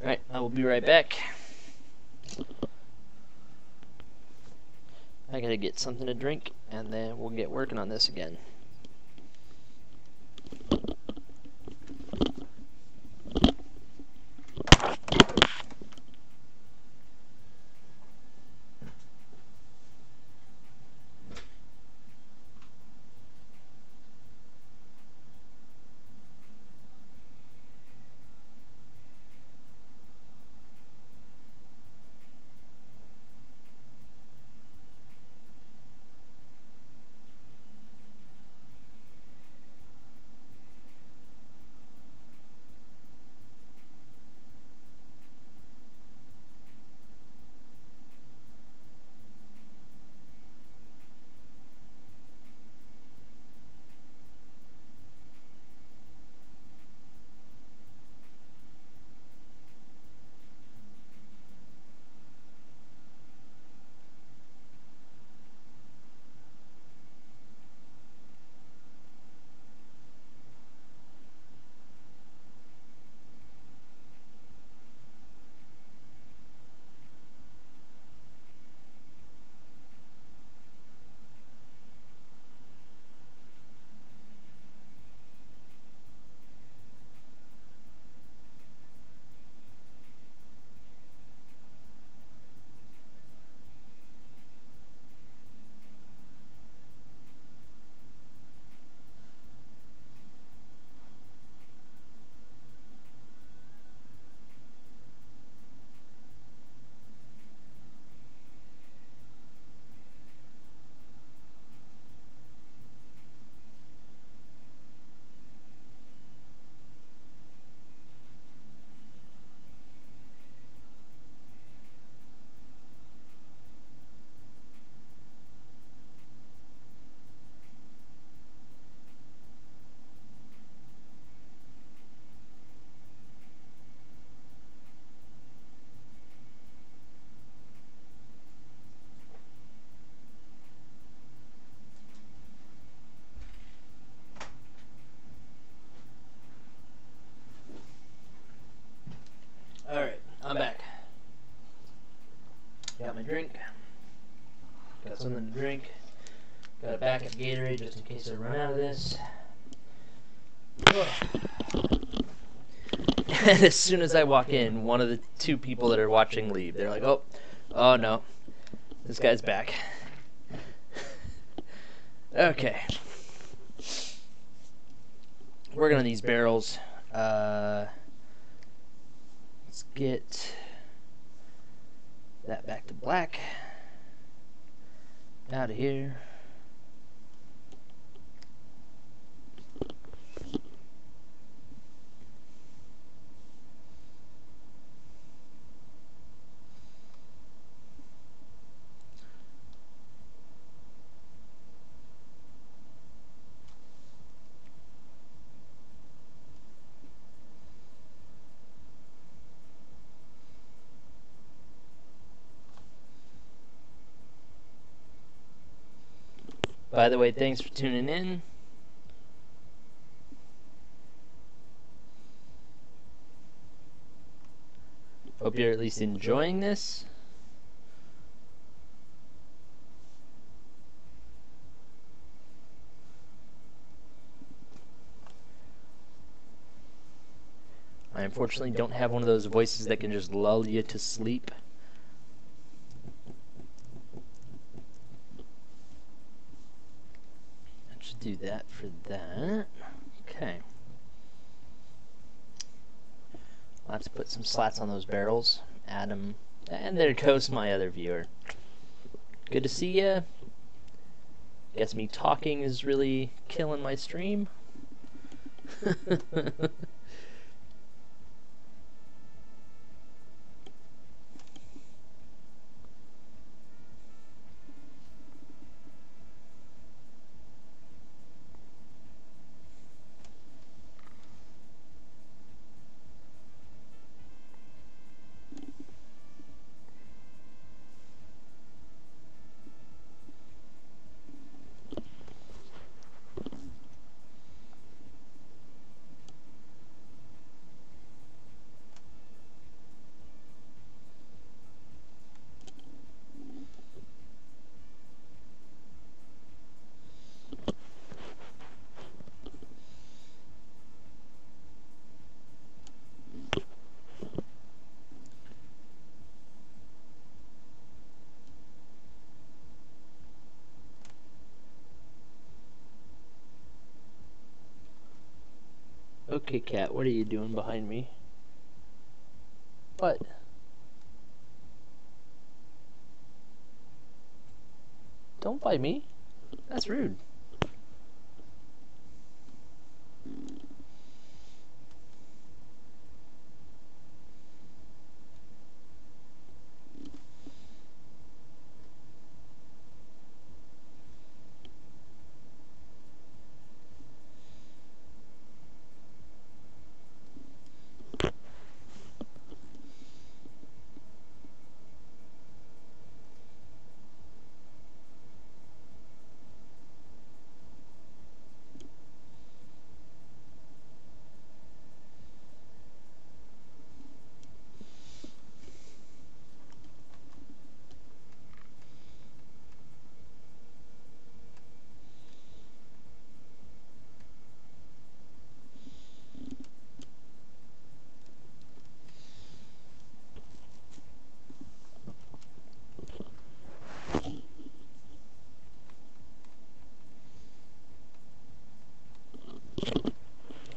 Alright, I will be right back. I gotta get something to drink, and then we'll get working on this again. Alright, I'm back. Got my drink. Got something to drink. Got a backup Gatorade just in case I run out of this. And as soon as I walk in, one of the two people that are watching leave. They're like, oh no, this guy's back. Okay. Working on these barrels. Let's get that back to black. Out of here. By the way, thanks for tuning in. Hope you're at least enjoying this. I unfortunately don't have one of those voices that can just lull you to sleep. Do that for that. Okay. I'll have to put some slats on those barrels. Add them. And there goes my other viewer. Good to see ya. Guess me talking is really killing my stream. Okay, cat, what are you doing behind me? What? Don't bite me. That's rude.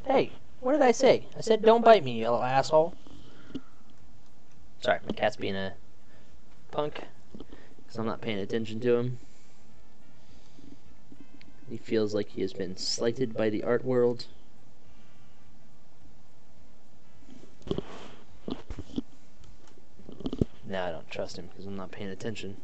Hey, what did I say? I said don't bite me, you little asshole. Sorry, my cat's being a punk because I'm not paying attention to him. He feels like he has been slighted by the art world. Now I don't trust him because I'm not paying attention.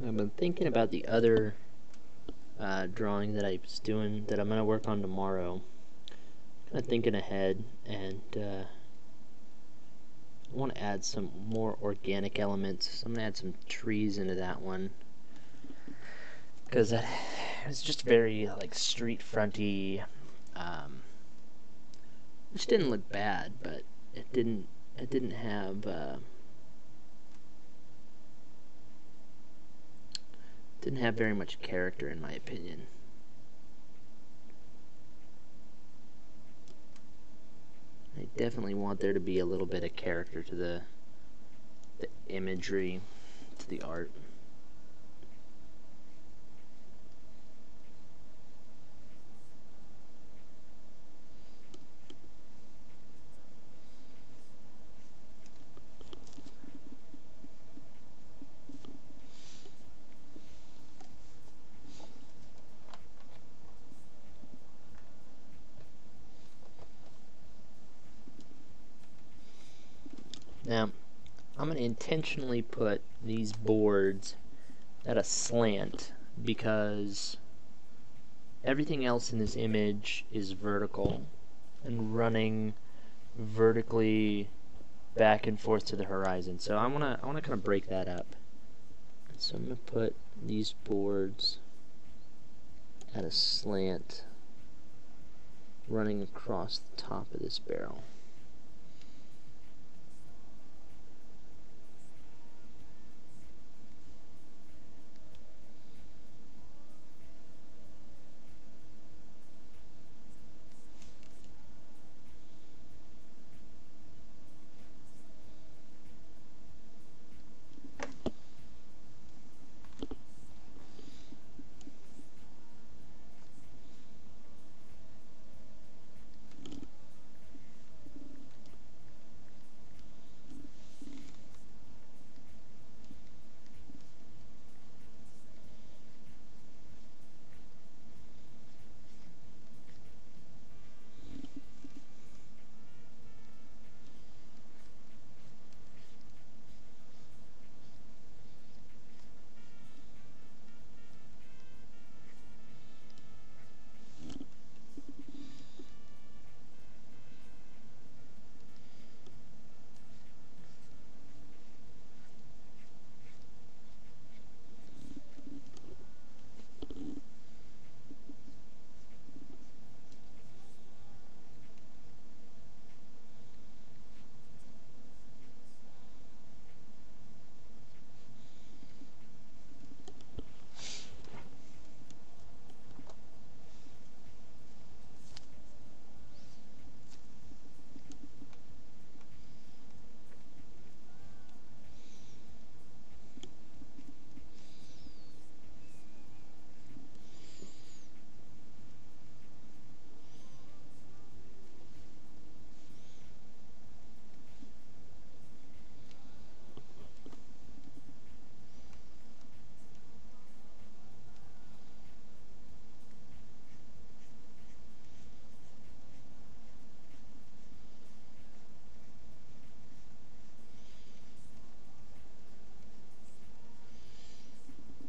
I've been thinking about the other drawing that I was doing that I'm going to work on tomorrow. Kind of thinking ahead, and I want to add some more organic elements. So I'm going to add some trees into that one. Because it's just very like street fronty, which didn't look bad, but it didn't have very much character in my opinion. I definitely want there to be a little bit of character to the imagery, to the art. Now, I'm going to intentionally put these boards at a slant because everything else in this image is vertical and running vertically back and forth to the horizon. So I want to kind of break that up. So I'm going to put these boards at a slant running across the top of this barrel.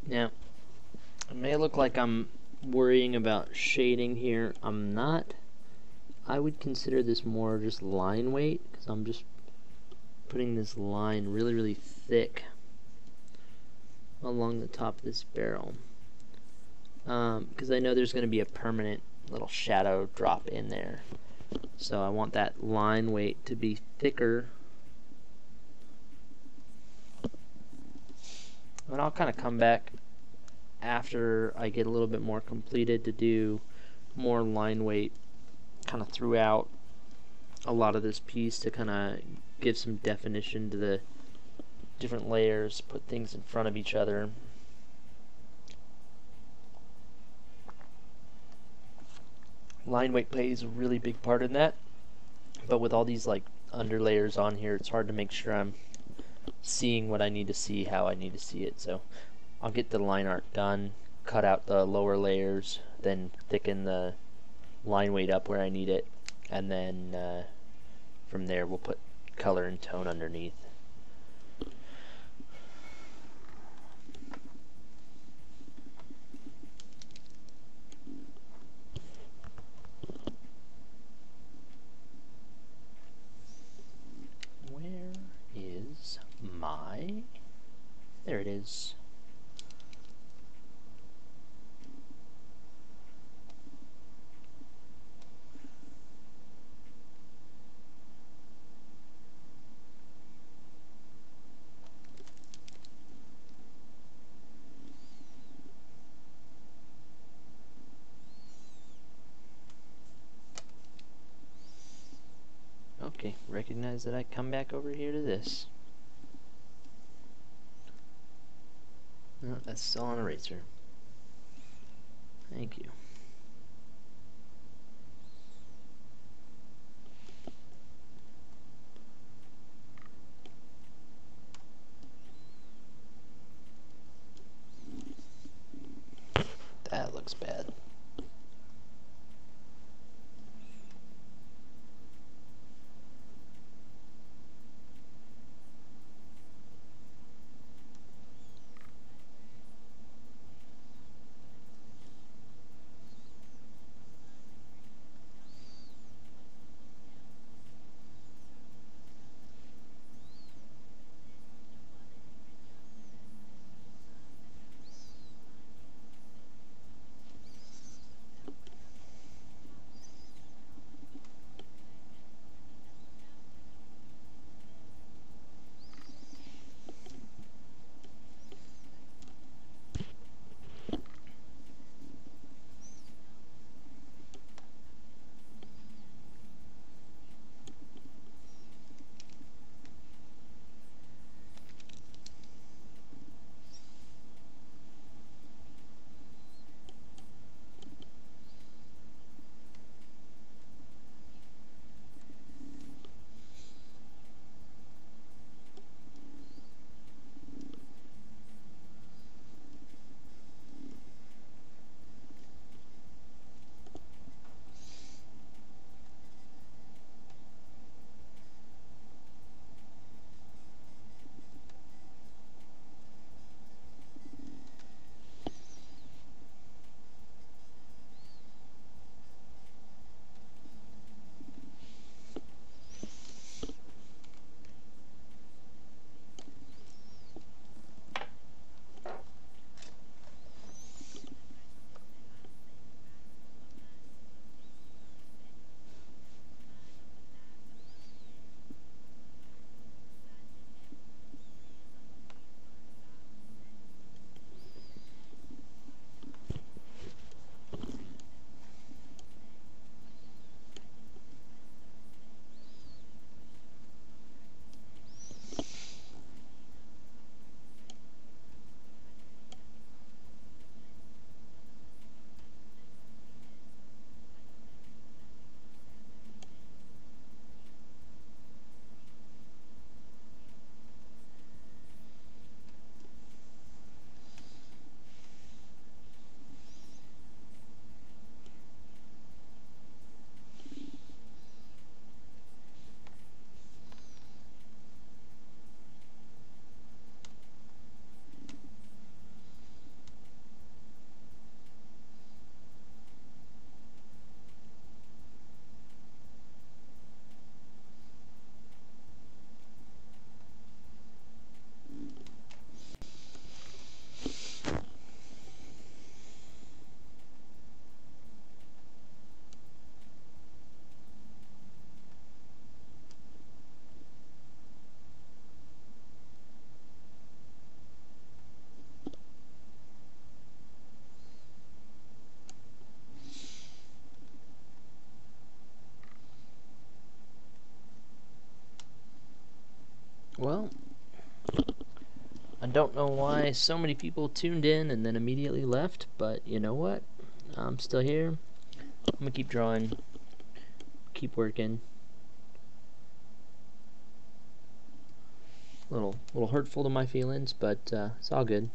Now, it may look like I'm worrying about shading here. I'm not. I would consider this more just line weight, because I'm just putting this line really, really thick along the top of this barrel. Because I know there's going to be a permanent little shadow drop in there. So I want that line weight to be thicker. And I'll kind of come back after I get a little bit more completed to do more line weight kind of throughout a lot of this piece to kind of give some definition to the different layers, put things in front of each other. Line weight plays a really big part in that, but with all these like under layers on here, it's hard to make sure I'm seeing what I need to see, how I need to see it. So I'll get the line art done, cut out the lower layers, then thicken the line weight up where I need it, and then from there we'll put color and tone underneath. Where is my... There it is. Okay, recognize that I come back over here to this. No, that's still on eraser. Thank you. That looks bad. don't know why so many people tuned in and then immediately left, but you know what? I'm still here. I'm gonna keep drawing, keep working. A little hurtful to my feelings, but it's all good.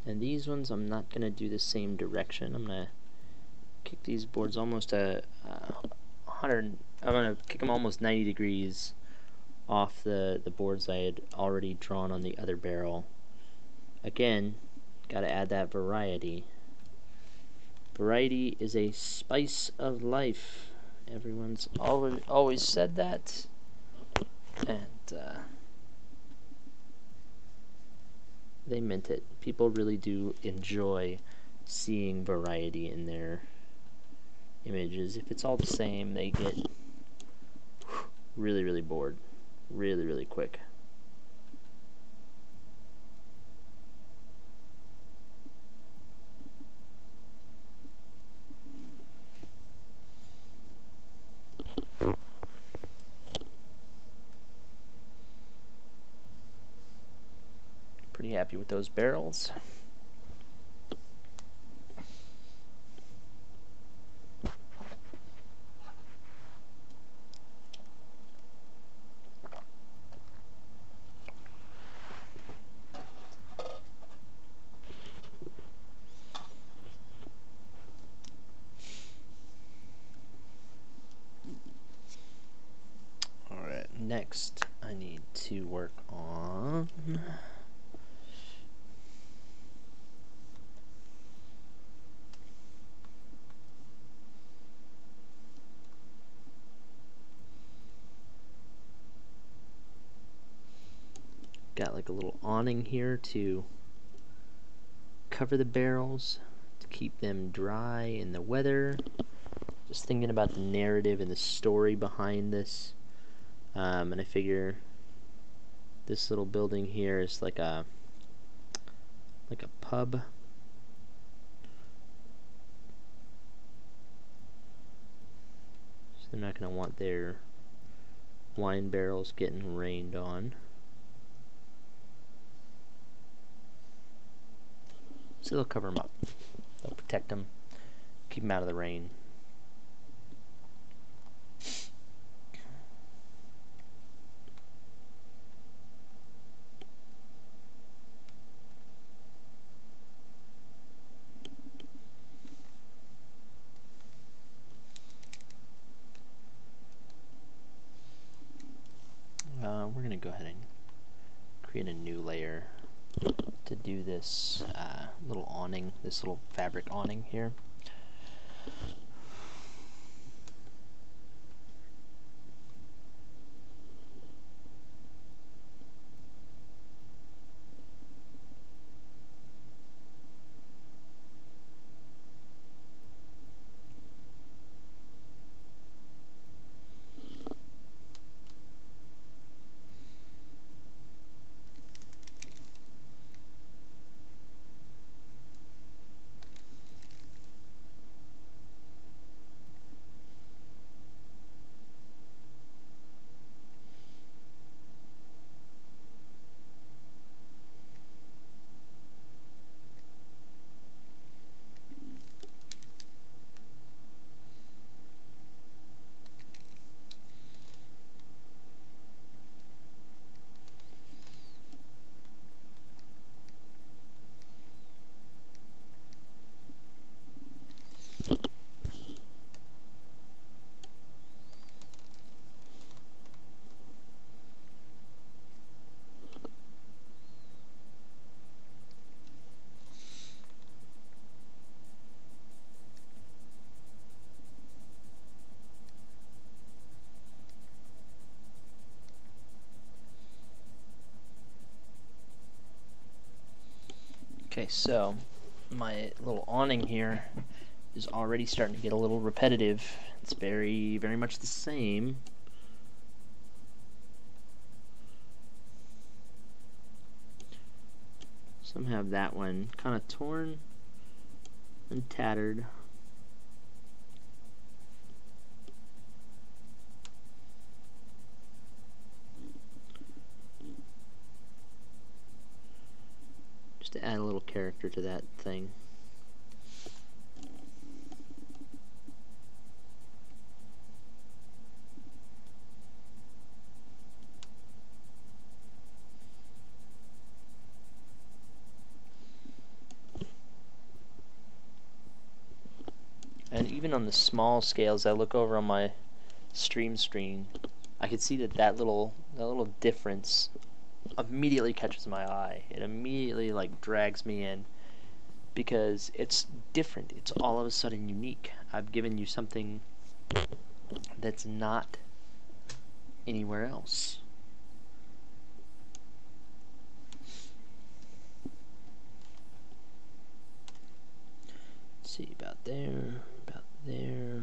And these ones I'm not going to do the same direction. I'm going to kick these boards almost a 100, I'm going to kick them almost 90 degrees off the boards I had already drawn on the other barrel. Again, got to add that variety. Variety is a spice of life. Everyone's always said that. And they meant it. People really do enjoy seeing variety in their images. If it's all the same, they get really bored really quick. Pretty happy with those barrels. Alright, next I need to work on got like a little awning here to cover the barrels to keep them dry in the weather. Just thinking about the narrative and the story behind this, and I figure this little building here is like a pub. So they're not going to want their wine barrels getting rained on. So they'll cover them up. They'll protect them, keep them out of the rain. We're going to go ahead and create a new layer to do this little awning, this little fabric awning here. Okay, so my little awning here is already starting to get a little repetitive. It's very, very much the same. Some have that one kind of torn and tattered. Just to add a little character to that thing. And even on the small scales, I look over on my stream screen, I can see that little difference immediately catches my eye. It immediately like drags me in because it's different. It's all of a sudden unique. I've given you something that's not anywhere else. Let's see, about there, about there.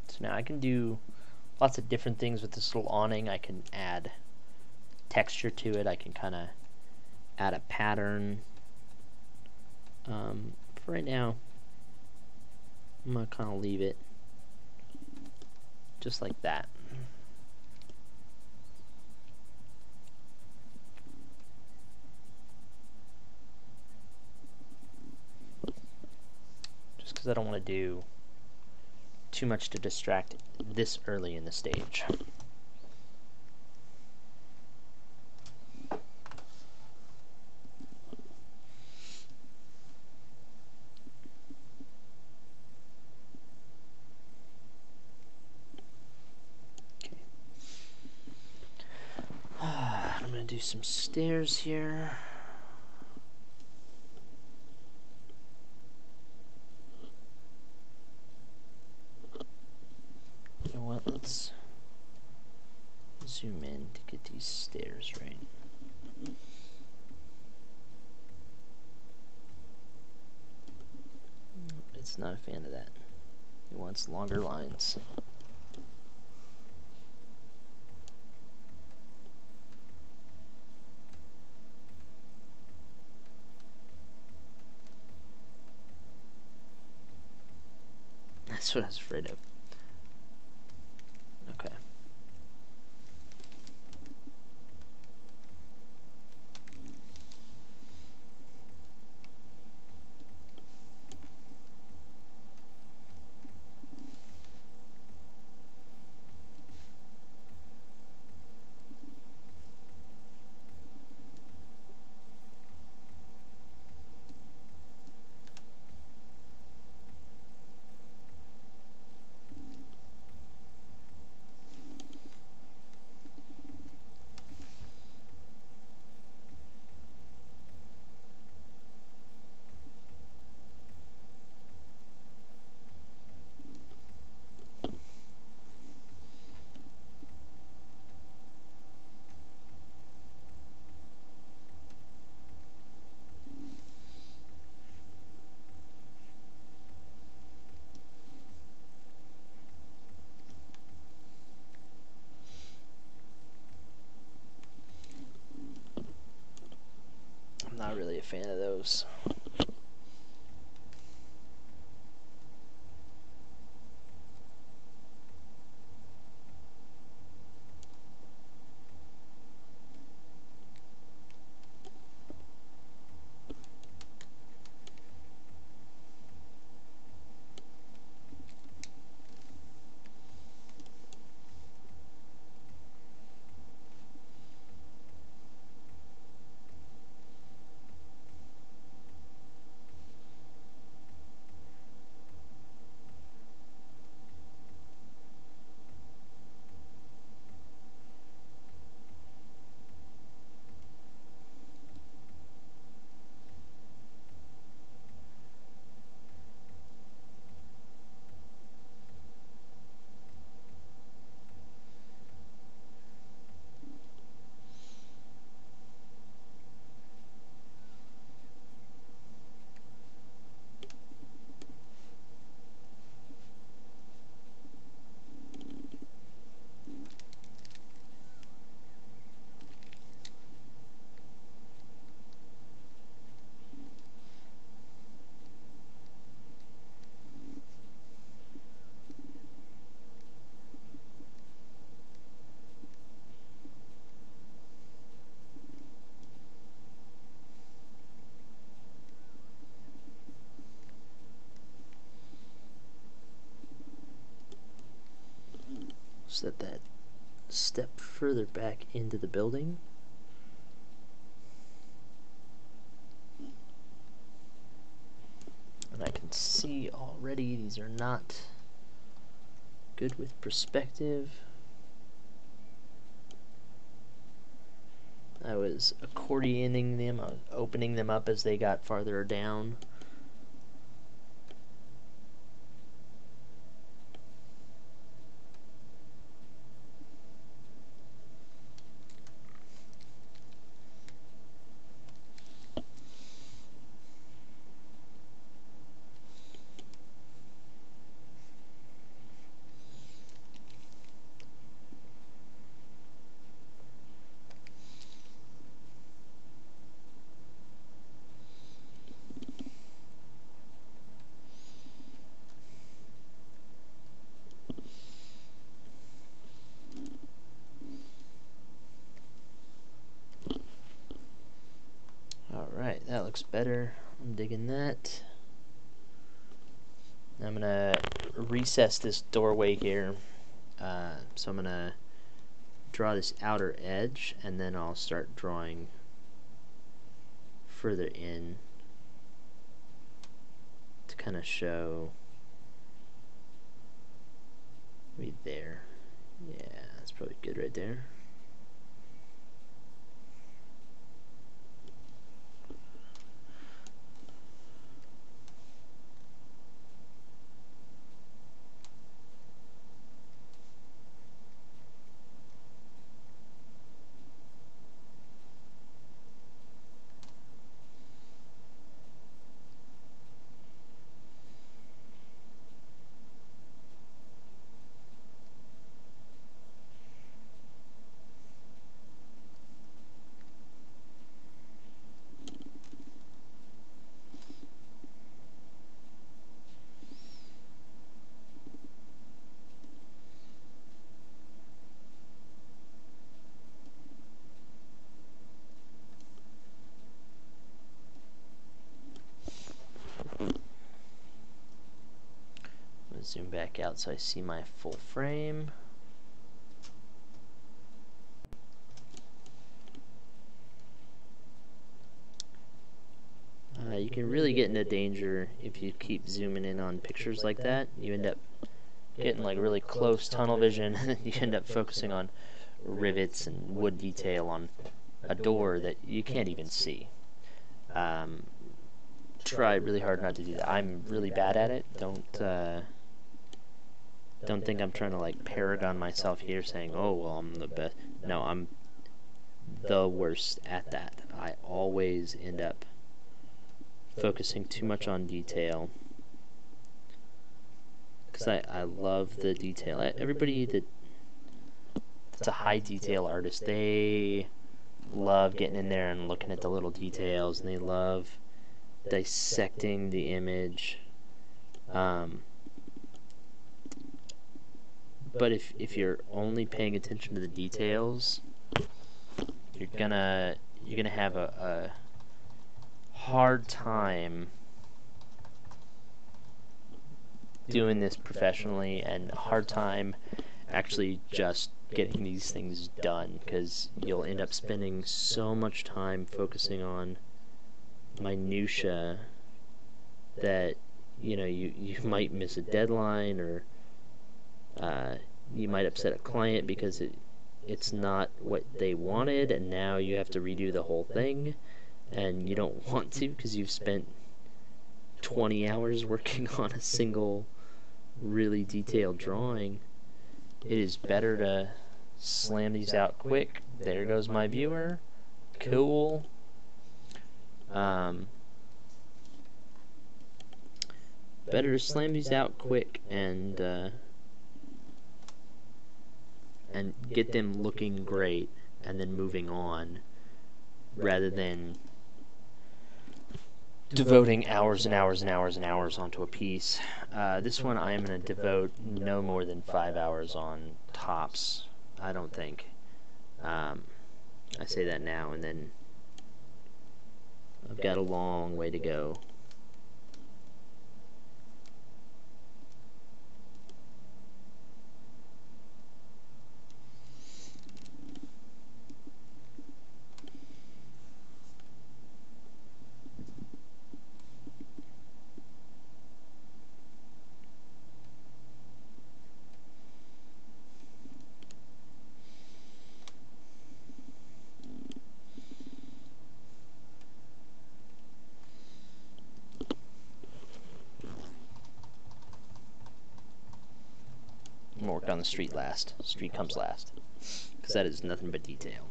So now I can do lots of different things with this little awning. I can add texture to it. I can kind of add a pattern. For right now, I'm going to kind of leave it just like that. Just because I don't want to do too much to distract this early in the stage. Okay. I'm going to do some stairs here. Let's zoom in to get these stairs right. It's not a fan of that. It wants longer lines. That's what I was afraid of. Okay. fan of those. Set that step further back into the building. And I can see already these are not good with perspective. I was accordioning them, I was opening them up as they got farther down. Alright, that looks better. I'm digging that. I'm gonna recess this doorway here. So I'm gonna draw this outer edge, and then I'll start drawing further in to kind of show me there. Yeah, that's probably good right there. Zoom back out so I see my full frame. You can really get into danger if you keep zooming in on pictures like that. You end up getting like really close tunnel vision, and you end up focusing on rivets and wood detail on a door that you can't even see. Try really hard not to do that. I'm really bad at it. Don't think I'm trying to like paragon myself here saying, oh well, I'm the best. No, I'm the worst at that. I always end up focusing too much on detail because I love the detail. Everybody that's a high detail artist, they love getting in there and looking at the little details, and they love dissecting the image. But if you're only paying attention to the details, you're gonna have a hard time doing this professionally, and a hard time actually just getting these things done, because you'll end up spending so much time focusing on minutia that you might miss a deadline, or you might upset a client because it's not what they wanted, and now you have to redo the whole thing, and you don't want to because you've spent 20 hours working on a single really detailed drawing. It is better to slam these out quick. There goes my viewer. Cool. Better to slam these out quick and get them looking great and then moving on, rather than devoting hours and hours and hours and hours onto a piece. This one I am going to devote no more than 5 hours on tops, I don't think. I say that now, and then I've got a long way to go. I'm going to work on the street last. Street comes last, because that is nothing but detail.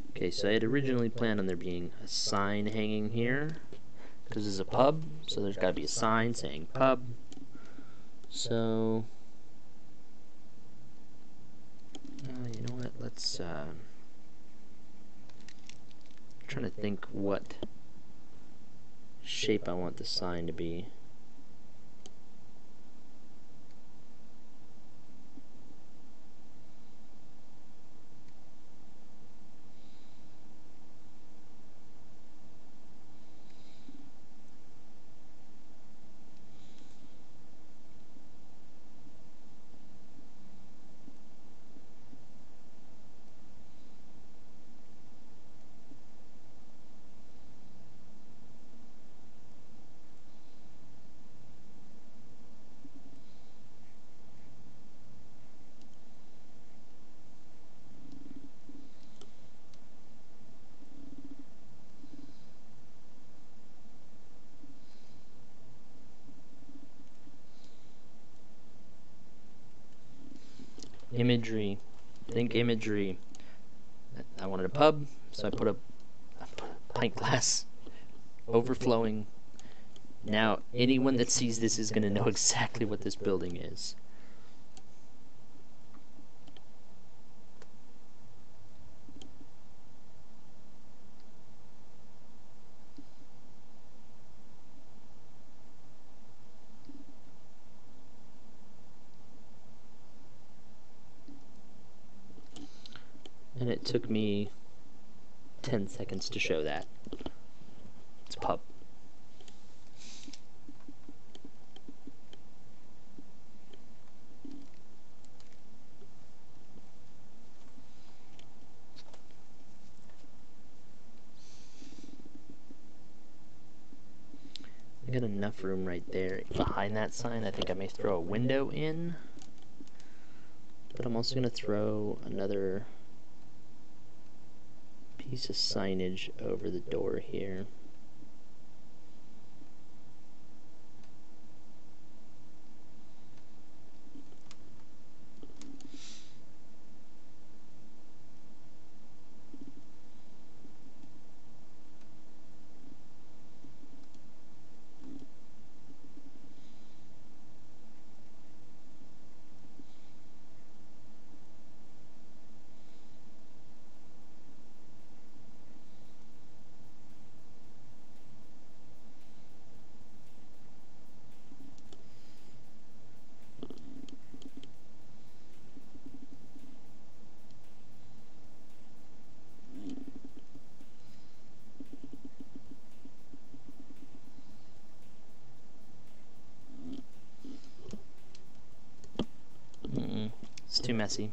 Okay, so I had originally planned on there being a sign hanging here, because this is a pub, so there's got to be a sign saying pub. So, you know what, let's, I'm trying to think what shape I want the sign to be. Imagery. Think imagery. I wanted a pub, so I put a pint glass overflowing. Now, anyone that sees this is going to know exactly what this building is. And it took me 10 seconds to show that. It's a pub. I got enough room right there behind that sign. I think I may throw a window in, but I'm also going to throw another piece of signage over the door here. too messy.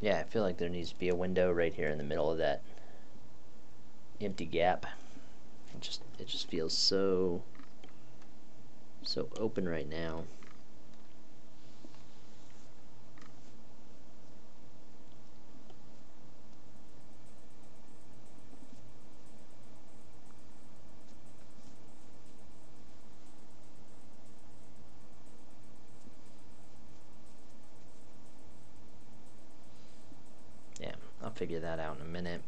Yeah, I feel like there needs to be a window right here in the middle of that empty gap. It just feels so open right now. Yeah, I'll figure that out in a minute.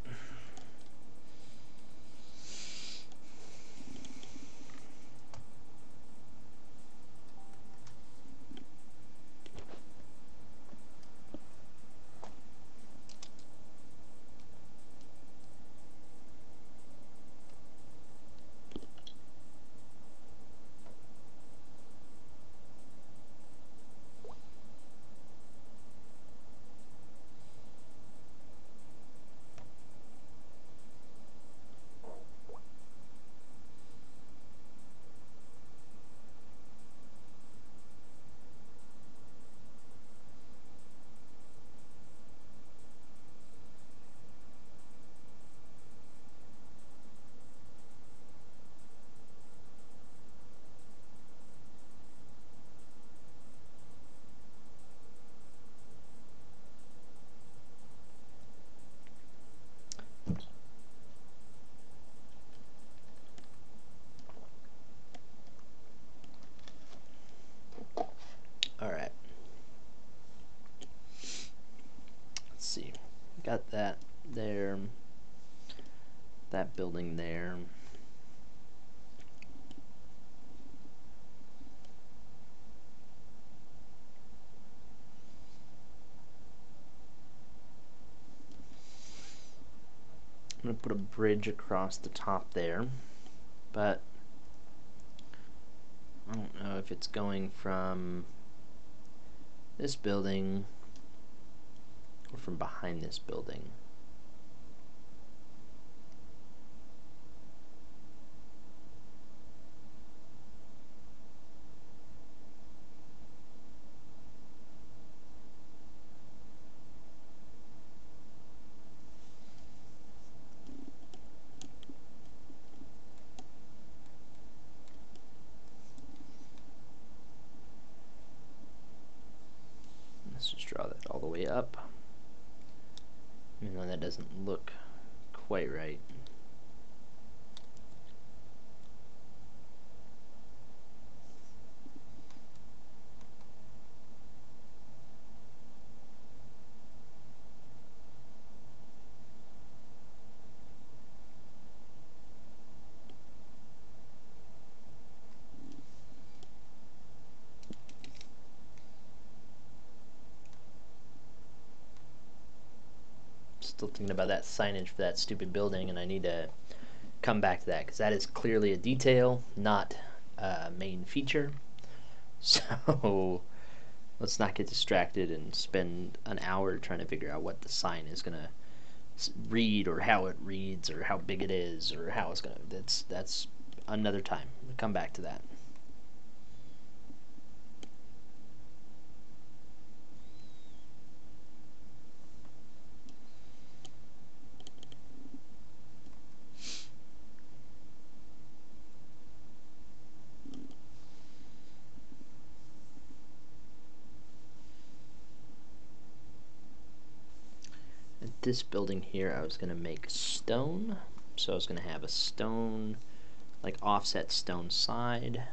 got that there, that building there. I'm going to put a bridge across the top there, but I don't know if it's going from this building or from behind this building. Let's just draw that all the way up. Even though that doesn't look quite right. Still thinking about that signage for that stupid building, and I need to come back to that because that is clearly a detail, not a main feature. So let's not get distracted and spend an hour trying to figure out what the sign is gonna read, or how it reads, or how big it is, or how it's gonna. That's another time. We'll come back to that. This building here I was going to make stone, so I was going to have a stone, like offset stone side.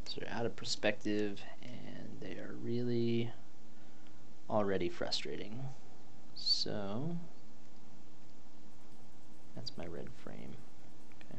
So they're out of perspective, and they are really already frustrating. So that's my red frame. Okay.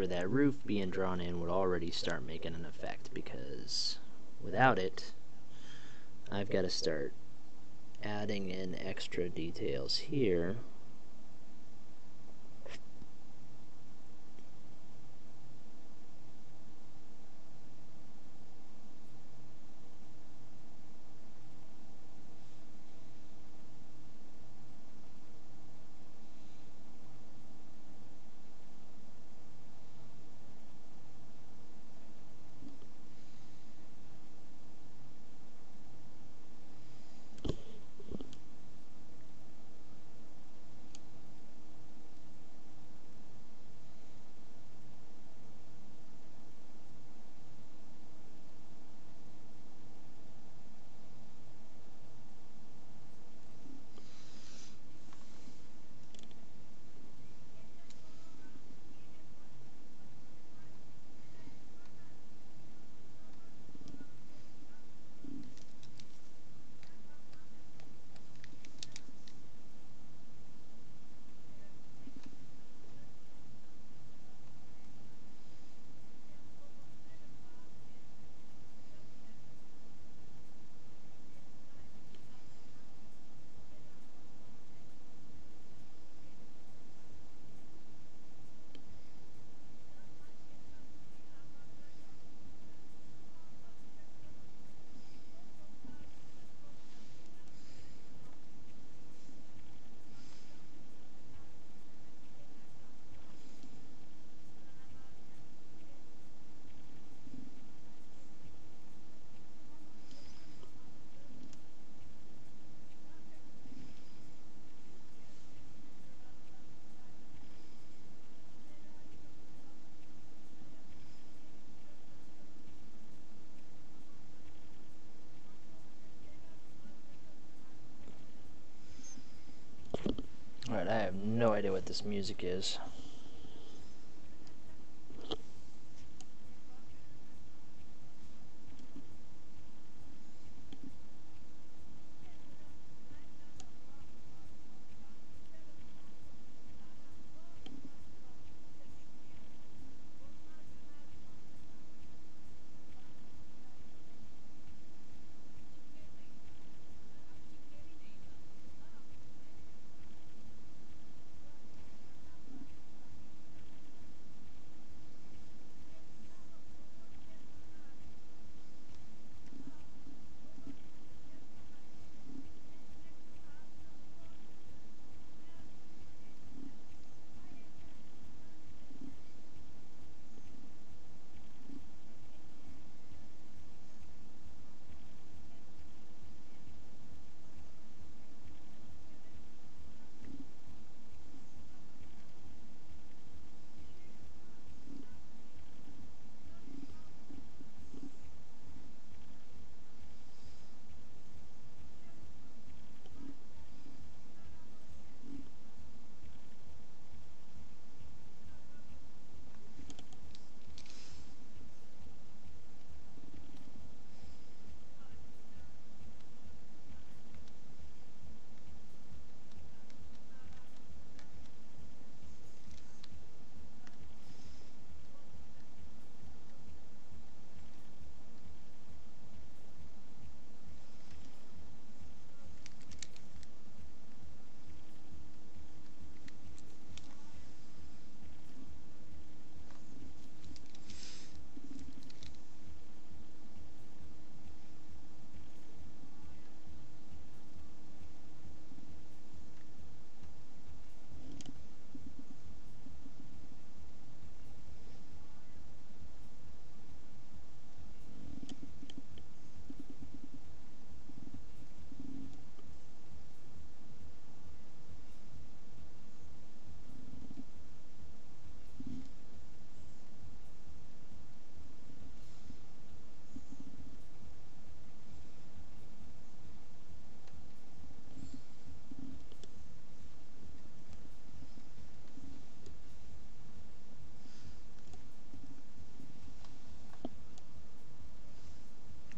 where that roof being drawn in would already start making an effect, because without it, I've got to start adding in extra details here. Alright, I have no idea what this music is.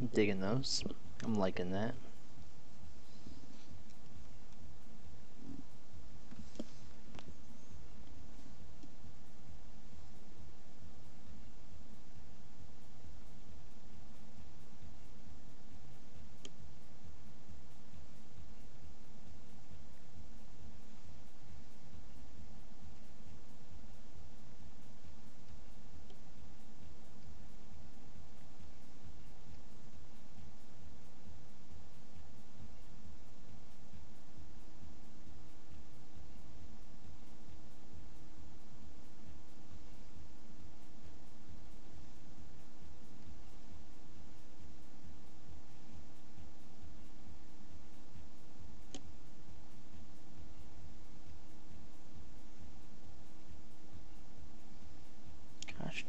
I'm digging those. I'm liking that.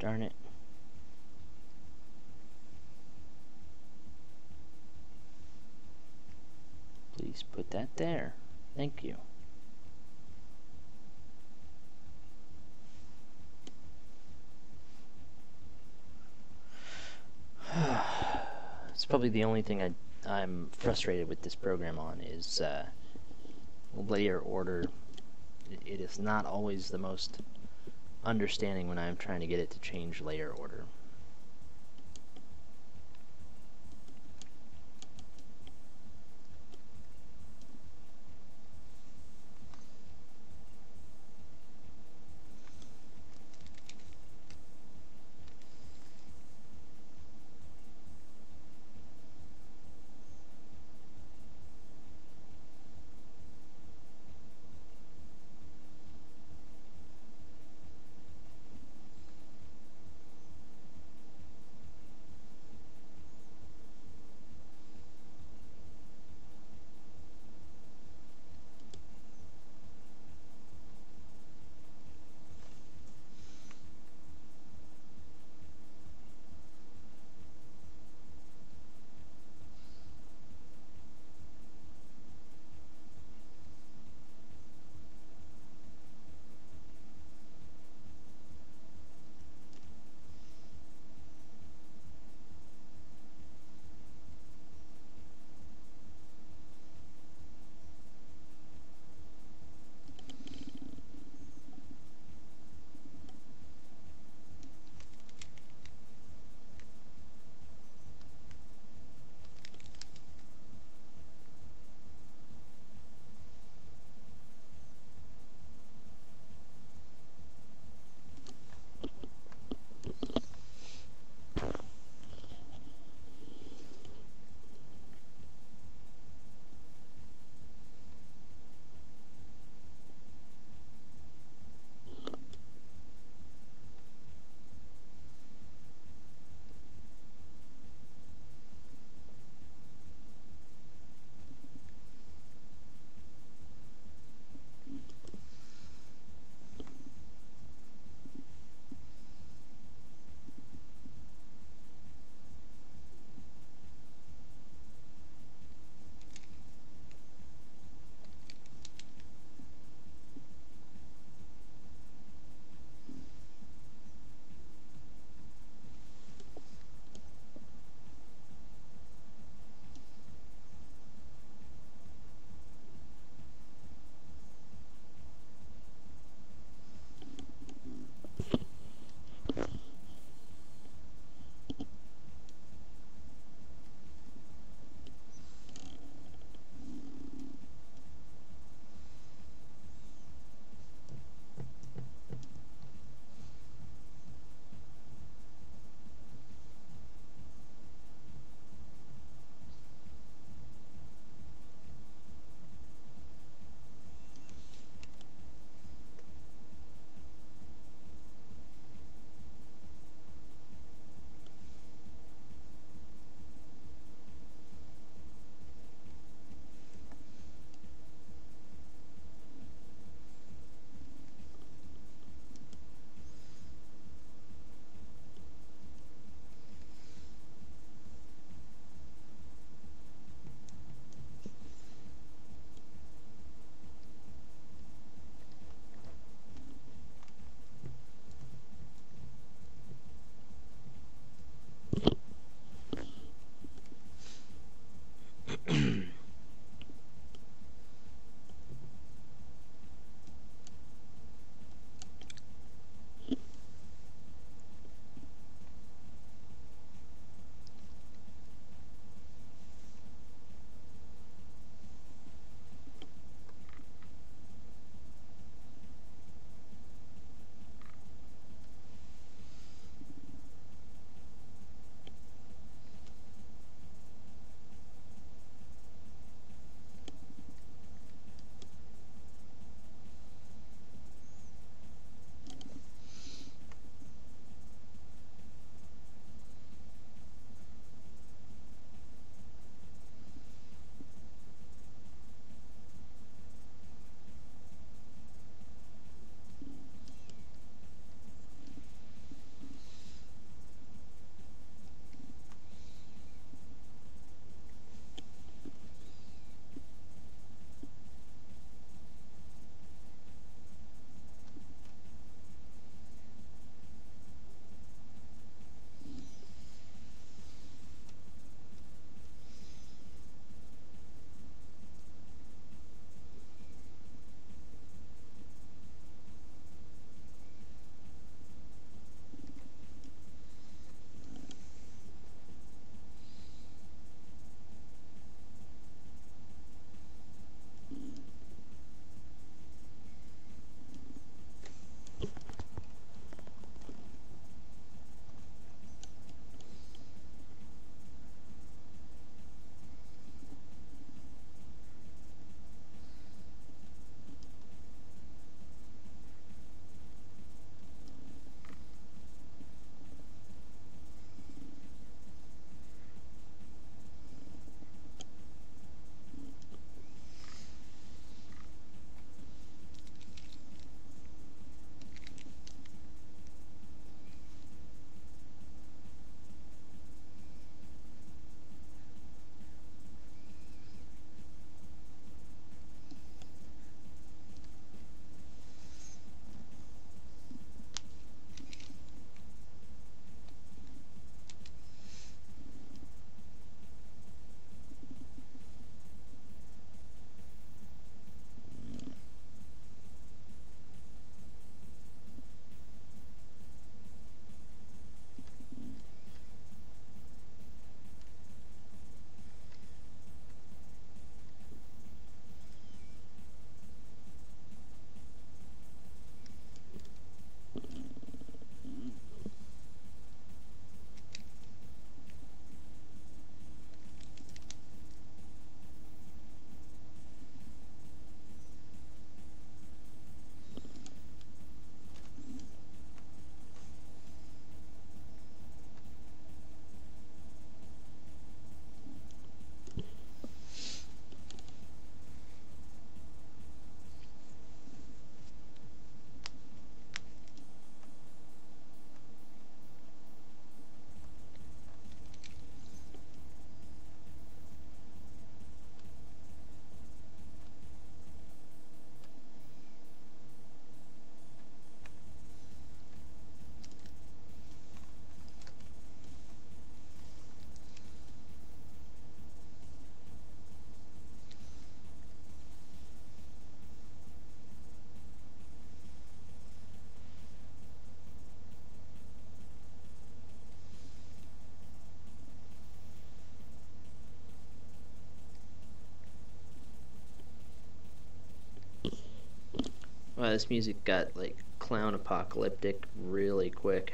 Darn it. Please put that there. Thank you. It's probably the only thing I'm frustrated with this program on is layer order. It is not always the most understanding when I'm trying to get it to change layer order. this music got like clown apocalyptic really quick.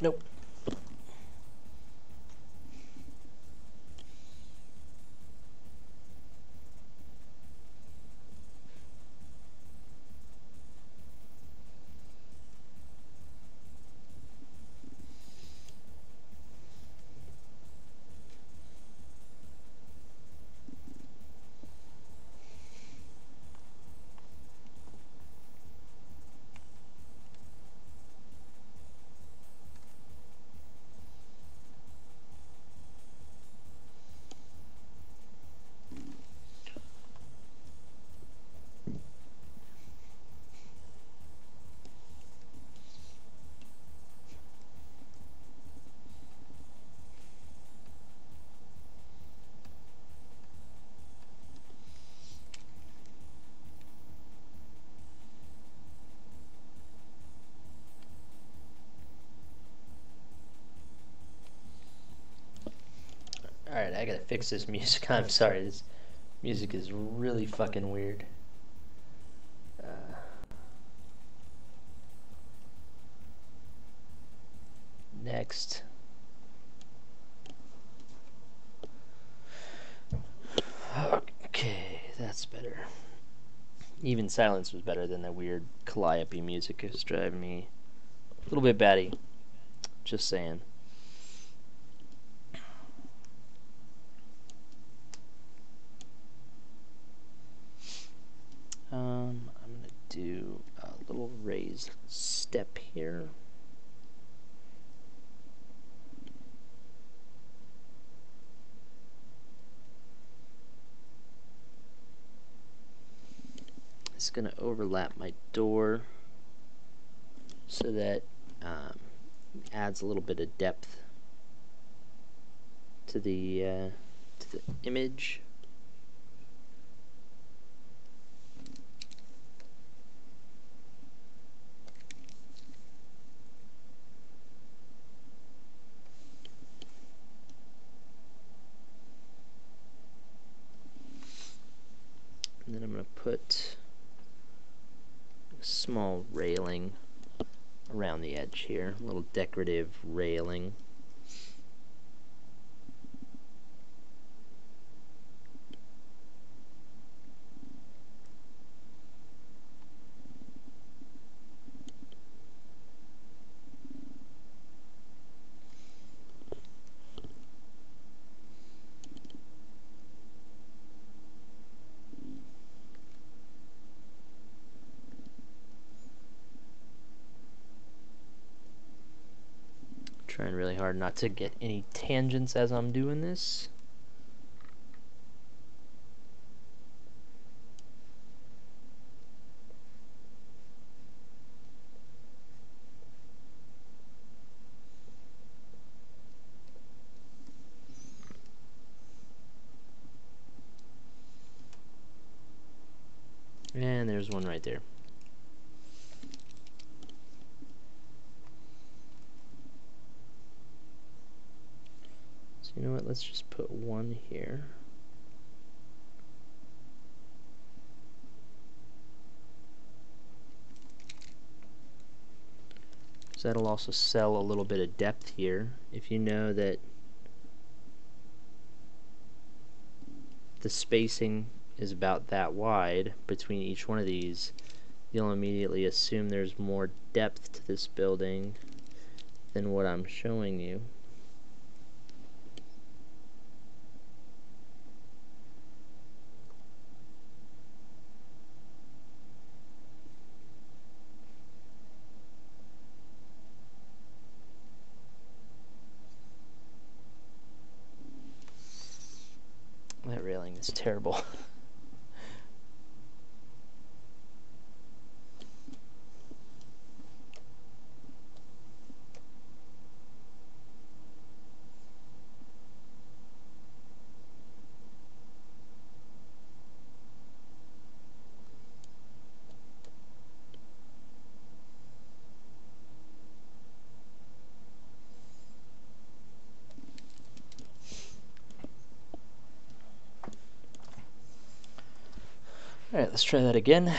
Nope. Alright, I gotta fix this music. I'm sorry, this music is really fucking weird. Next. Okay, that's better. Even silence was better than that weird calliope music. It was driving me a little bit batty. Just saying. I'm gonna do a little raised step here. It's gonna overlap my door so that adds a little bit of depth to the image. put a small railing around the edge here, a little decorative railing. Trying really hard not to get any tangents as I'm doing this. And there's one right there. So you know what, let's just put one here. So that'll also sell a little bit of depth here. If you know that the spacing is about that wide between each one of these, you'll immediately assume there's more depth to this building than what I'm showing you. That railing is terrible. Alright, let's try that again.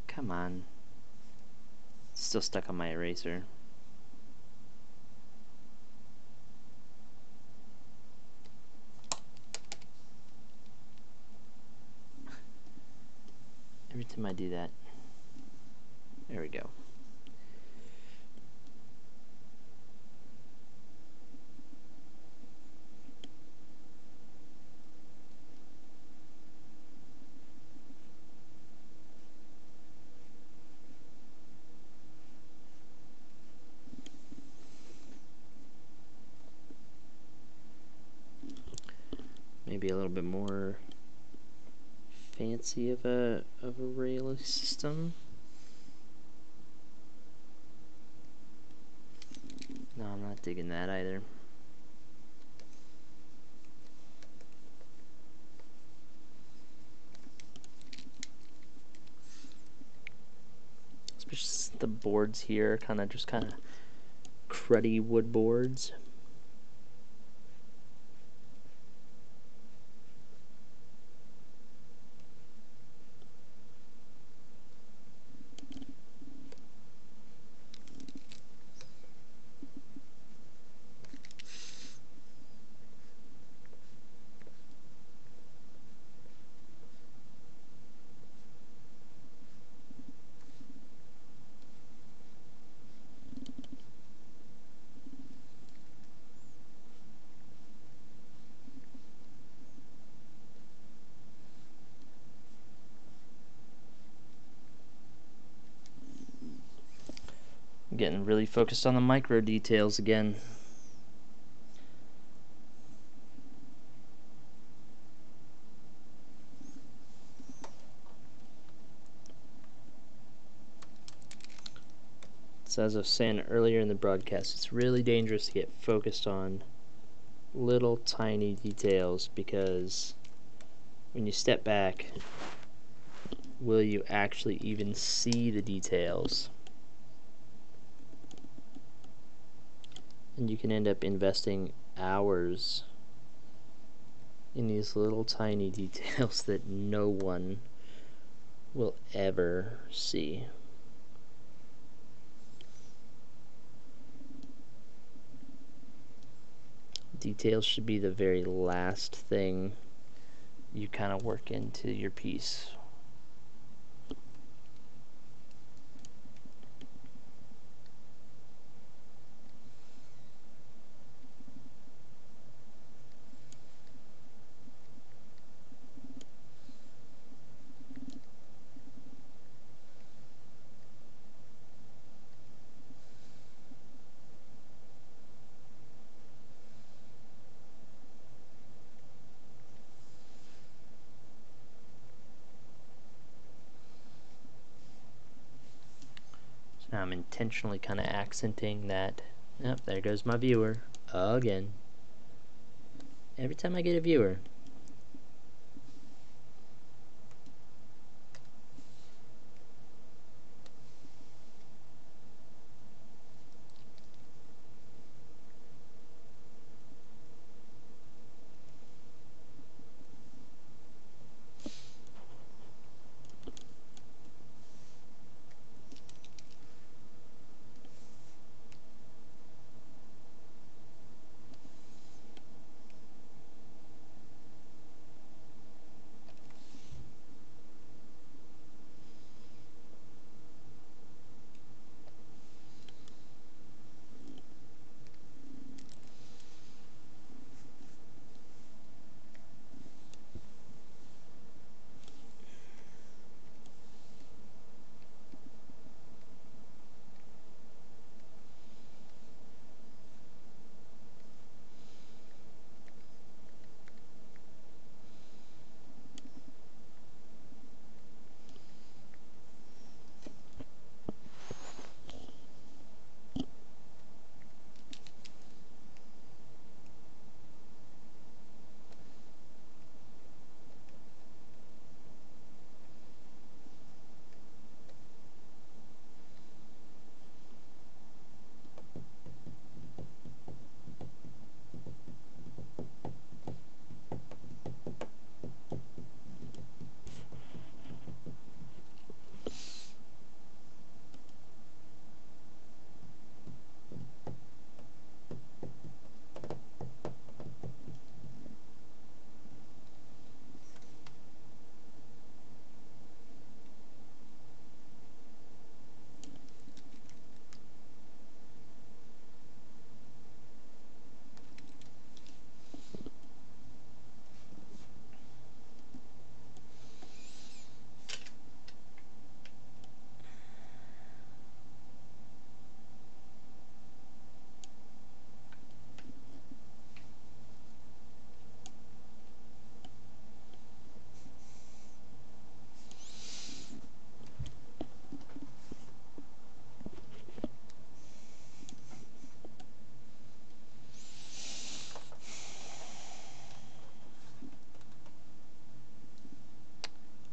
Come on. It's still stuck on my eraser. Every time I do that. There we go. Maybe a little bit more fancy of a rail system. No, I'm not digging that either. Especially the boards here, kind of cruddy wood boards. Getting really focused on the micro details again. So as I was saying earlier in the broadcast, it's really dangerous to get focused on little tiny details, because when you step back, will you actually even see the details? And you can end up investing hours in these little tiny details that no one will ever see. Details should be the very last thing you kind of work into your piece. Now I'm intentionally kind of accenting that. Yep, there goes my viewer again. Every time I get a viewer.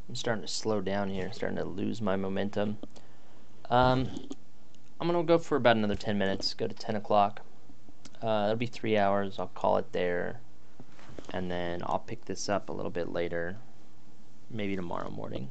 I'm starting to slow down here, starting to lose my momentum. I'm gonna go for about another 10 minutes, go to 10 o'clock. That'll be 3 hours, I'll call it there. And then I'll pick this up a little bit later, maybe tomorrow morning.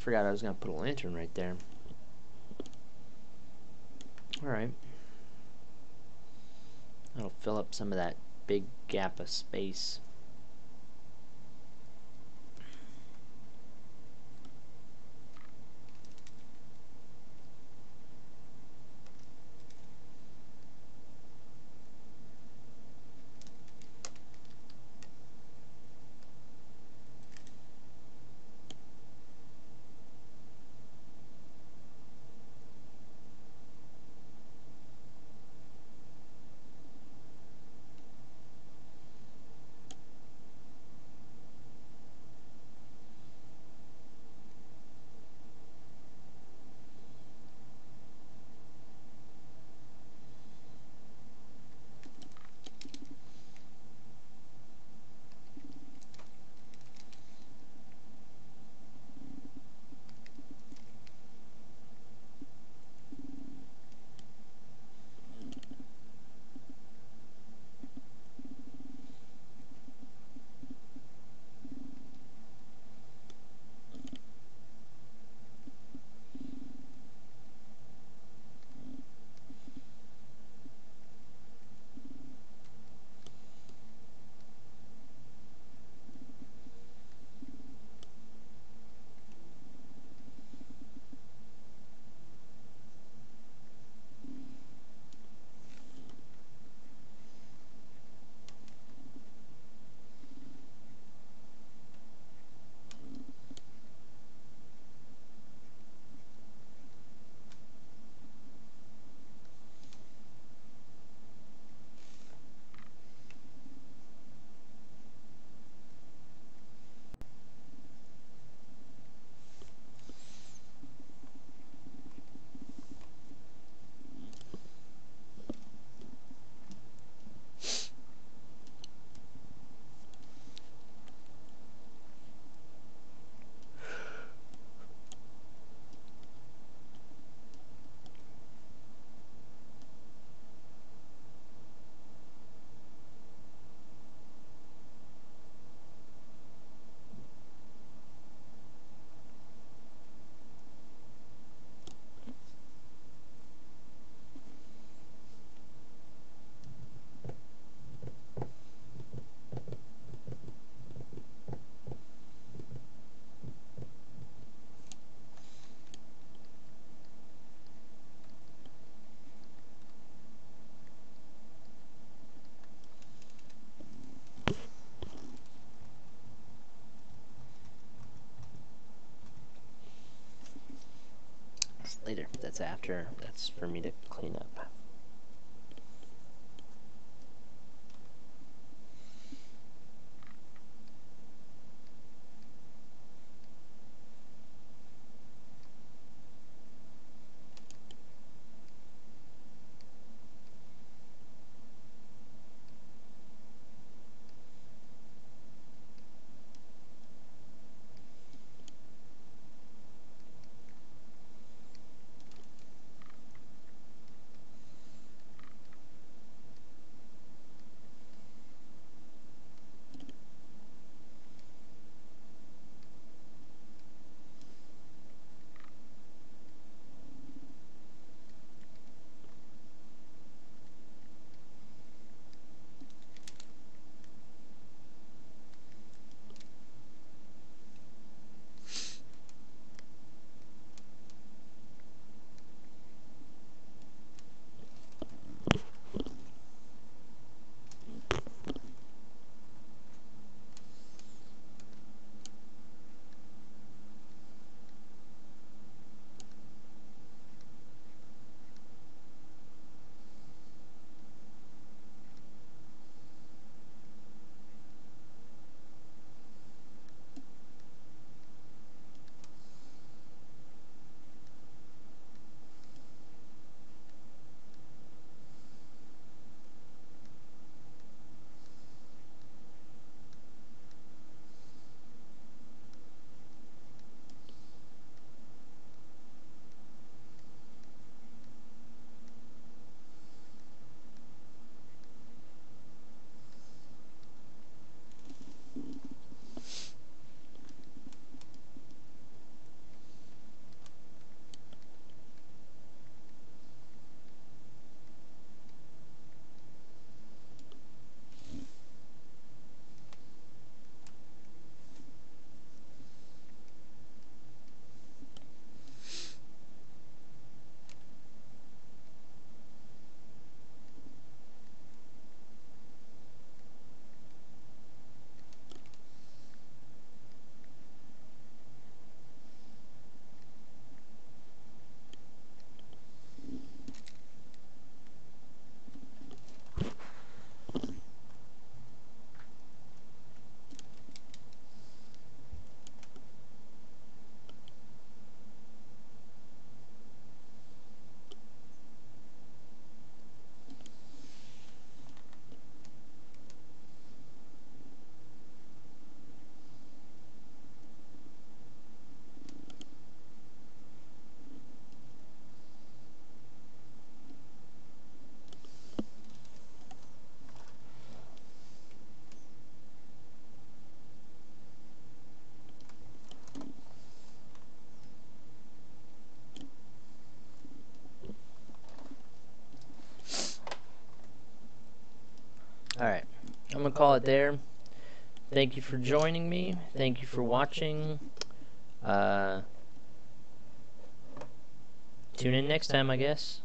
forgot I was going to put a lantern right there. Alright. That'll fill up some of that big gap of space. Later. That's after. That's for me to clean up. Alright, I'm going to call it there. Thank you for joining me. Thank you for watching. Tune in next time, I guess.